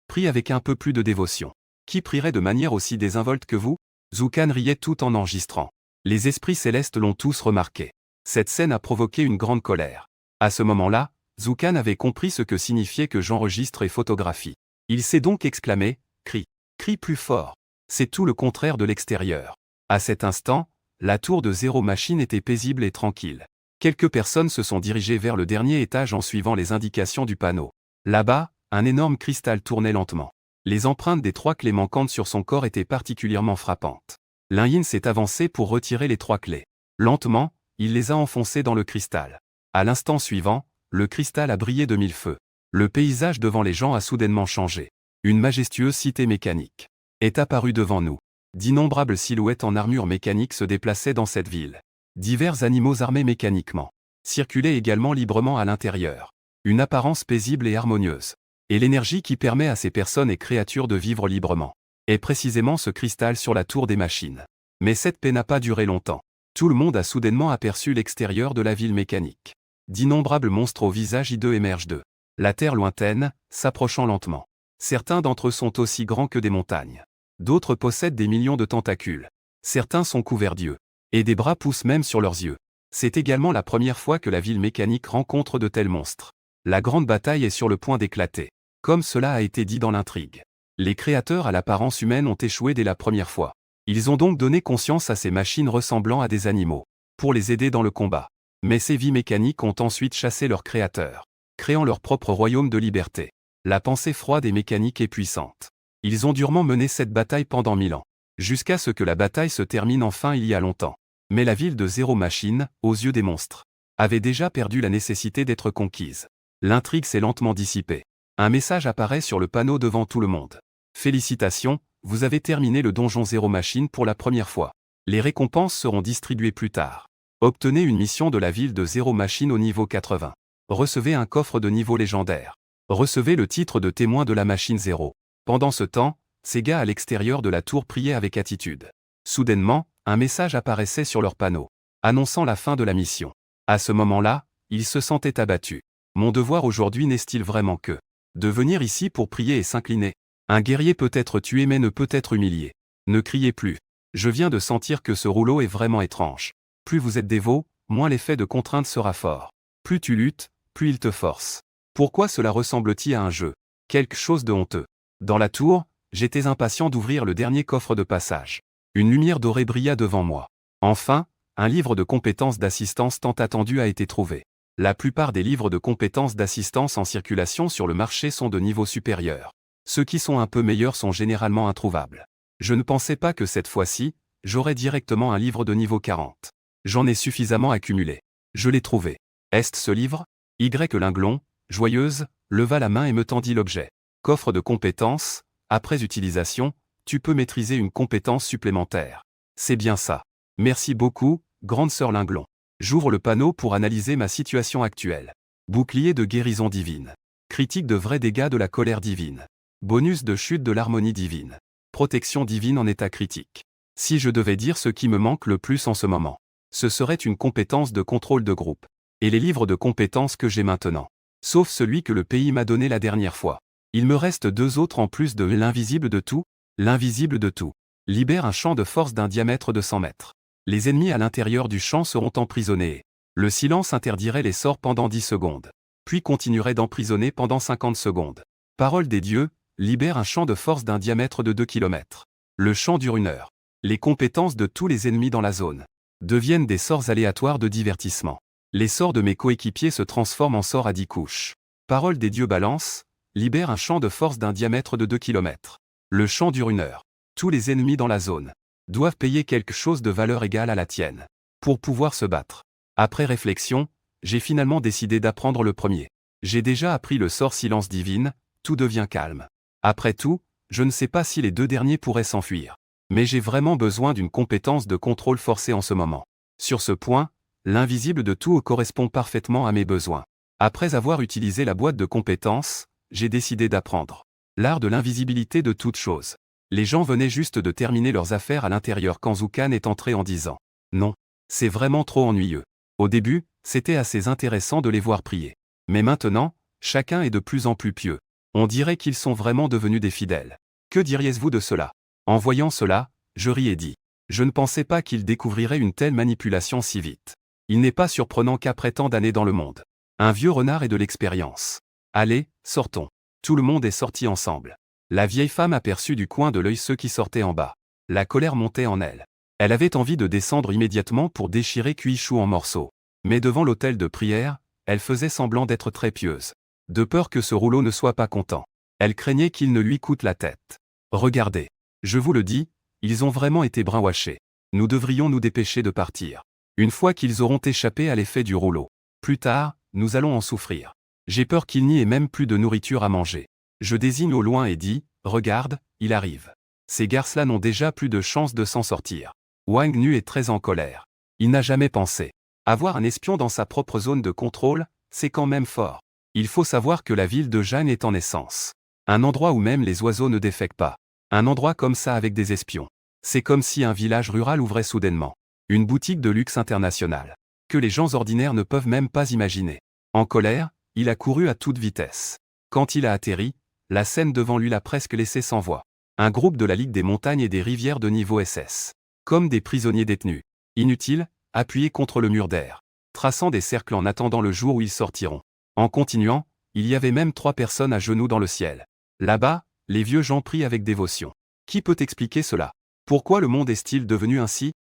prie avec un peu plus de dévotion. Qui prierait de manière aussi désinvolte que vous? Zukan riait tout en enregistrant. Les esprits célestes l'ont tous remarqué. Cette scène a provoqué une grande colère. À ce moment-là, Zukan avait compris ce que signifiait que j'enregistre et photographie. Il s'est donc exclamé, crie plus fort. C'est tout le contraire de l'extérieur. À cet instant, la tour de Zéro Machine était paisible et tranquille. Quelques personnes se sont dirigées vers le dernier étage en suivant les indications du panneau. Là-bas, un énorme cristal tournait lentement. Les empreintes des 3 clés manquantes sur son corps étaient particulièrement frappantes. L'Yin s'est avancé pour retirer les 3 clés. Lentement, il les a enfoncées dans le cristal. À l'instant suivant, le cristal a brillé de 1000 feux. Le paysage devant les gens a soudainement changé. Une majestueuse cité mécanique est apparue devant nous. D'innombrables silhouettes en armure mécanique se déplaçaient dans cette ville. Divers animaux armés mécaniquement circulaient également librement à l'intérieur. Une apparence paisible et harmonieuse. Et l'énergie qui permet à ces personnes et créatures de vivre librement. Est précisément ce cristal sur la tour des machines. Mais cette paix n'a pas duré longtemps. Tout le monde a soudainement aperçu l'extérieur de la ville mécanique. D'innombrables monstres au visage hideux émergent d'eux. La terre lointaine, s'approchant lentement. Certains d'entre eux sont aussi grands que des montagnes. D'autres possèdent des millions de tentacules. Certains sont couverts d'yeux. Et des bras poussent même sur leurs yeux. C'est également la première fois que la ville mécanique rencontre de tels monstres. La grande bataille est sur le point d'éclater. Comme cela a été dit dans l'intrigue. Les créateurs à l'apparence humaine ont échoué dès la première fois. Ils ont donc donné conscience à ces machines ressemblant à des animaux, pour les aider dans le combat. Mais ces vies mécaniques ont ensuite chassé leurs créateurs, créant leur propre royaume de liberté. La pensée froide et mécanique est puissante. Ils ont durement mené cette bataille pendant 1000 ans, jusqu'à ce que la bataille se termine enfin il y a longtemps. Mais la ville de Zéro Machine, aux yeux des monstres, avait déjà perdu la nécessité d'être conquise. L'intrigue s'est lentement dissipée. Un message apparaît sur le panneau devant tout le monde. Félicitations, vous avez terminé le donjon Zéro Machine pour la première fois. Les récompenses seront distribuées plus tard. Obtenez une mission de la ville de Zéro Machine au niveau 80. Recevez un coffre de niveau légendaire. Recevez le titre de témoin de la machine Zéro. Pendant ce temps, ces gars à l'extérieur de la tour priaient avec attitude. Soudainement, un message apparaissait sur leur panneau, annonçant la fin de la mission. À ce moment-là, ils se sentaient abattus. Mon devoir aujourd'hui n'est-il vraiment que de venir ici pour prier et s'incliner? Un guerrier peut être tué mais ne peut être humilié. Ne criez plus. Je viens de sentir que ce rouleau est vraiment étrange. Plus vous êtes dévot, moins l'effet de contrainte sera fort. Plus tu luttes, plus il te force. Pourquoi cela ressemble-t-il à un jeu? Quelque chose de honteux. Dans la tour, j'étais impatient d'ouvrir le dernier coffre de passage. Une lumière dorée brilla devant moi. Enfin, un livre de compétences d'assistance tant attendu a été trouvé. La plupart des livres de compétences d'assistance en circulation sur le marché sont de niveau supérieur. Ceux qui sont un peu meilleurs sont généralement introuvables. Je ne pensais pas que cette fois-ci, j'aurais directement un livre de niveau 40. J'en ai suffisamment accumulé. Je l'ai trouvé. Est-ce ce livre? Y Linglon, joyeuse, leva la main et me tendit l'objet. Coffre de compétences, après utilisation, tu peux maîtriser une compétence supplémentaire. C'est bien ça. Merci beaucoup, grande sœur Linglon. J'ouvre le panneau pour analyser ma situation actuelle. Bouclier de guérison divine. Critique de vrais dégâts de la colère divine. Bonus de chute de l'harmonie divine. Protection divine en état critique. Si je devais dire ce qui me manque le plus en ce moment, ce serait une compétence de contrôle de groupe. Et les livres de compétences que j'ai maintenant. Sauf celui que le pays m'a donné la dernière fois. Il me reste 2 autres en plus de l'invisible de tout. L'invisible de tout libère un champ de force d'un diamètre de 100 mètres. Les ennemis à l'intérieur du champ seront emprisonnés. Le silence interdirait les sorts pendant 10 secondes. Puis continuerait d'emprisonner pendant 50 secondes. Parole des dieux, libère un champ de force d'un diamètre de 2 km. Le champ dure 1 heure. Les compétences de tous les ennemis dans la zone deviennent des sorts aléatoires de divertissement. Les sorts de mes coéquipiers se transforment en sorts à 10 couches. Parole des dieux balance, libère un champ de force d'un diamètre de 2 km. Le champ dure 1 heure. Tous les ennemis dans la zone doivent payer quelque chose de valeur égale à la tienne pour pouvoir se battre. Après réflexion, j'ai finalement décidé d'apprendre le premier. J'ai déjà appris le sort silence divine, tout devient calme. Après tout, je ne sais pas si les 2 derniers pourraient s'enfuir. Mais j'ai vraiment besoin d'une compétence de contrôle forcé en ce moment. Sur ce point, l'invisible de tout correspond parfaitement à mes besoins. Après avoir utilisé la boîte de compétences, j'ai décidé d'apprendre l'art de l'invisibilité de toute chose. Les gens venaient juste de terminer leurs affaires à l'intérieur quand Zukan est entré en disant « Non, c'est vraiment trop ennuyeux ». Au début, c'était assez intéressant de les voir prier. Mais maintenant, chacun est de plus en plus pieux. On dirait qu'ils sont vraiment devenus des fidèles. Que diriez-vous de cela? En voyant cela, je ris et dis « Je ne pensais pas qu'ils découvriraient une telle manipulation si vite. Il n'est pas surprenant qu'après tant d'années dans le monde, un vieux renard ait de l'expérience. Allez, sortons. » Tout le monde est sorti ensemble. La vieille femme aperçut du coin de l'œil ceux qui sortaient en bas. La colère montait en elle. Elle avait envie de descendre immédiatement pour déchirer Kuishu en morceaux. Mais devant l'autel de prière, elle faisait semblant d'être très pieuse. De peur que ce rouleau ne soit pas content. Elle craignait qu'il ne lui coûte la tête. Regardez. Je vous le dis, ils ont vraiment été brainwashés. Nous devrions nous dépêcher de partir. Une fois qu'ils auront échappé à l'effet du rouleau. Plus tard, nous allons en souffrir. J'ai peur qu'il n'y ait même plus de nourriture à manger. Je désigne au loin et dis, regarde, il arrive. Ces garces-là n'ont déjà plus de chance de s'en sortir. Wang Nu est très en colère. Il n'a jamais pensé. Avoir un espion dans sa propre zone de contrôle, c'est quand même fort. Il faut savoir que la ville de Jeanne est en essence. Un endroit où même les oiseaux ne défèquent pas. Un endroit comme ça avec des espions. C'est comme si un village rural ouvrait soudainement. Une boutique de luxe internationale. Que les gens ordinaires ne peuvent même pas imaginer. En colère, il a couru à toute vitesse. Quand il a atterri, la scène devant lui l'a presque laissé sans voix. Un groupe de la Ligue des montagnes et des rivières de niveau SS. Comme des prisonniers détenus. Inutiles, appuyés contre le mur d'air. Traçant des cercles en attendant le jour où ils sortiront. En continuant, il y avait même 3 personnes à genoux dans le ciel. Là-bas, les vieux gens prient avec dévotion. Qui peut expliquer cela? Pourquoi le monde est-il devenu ainsi?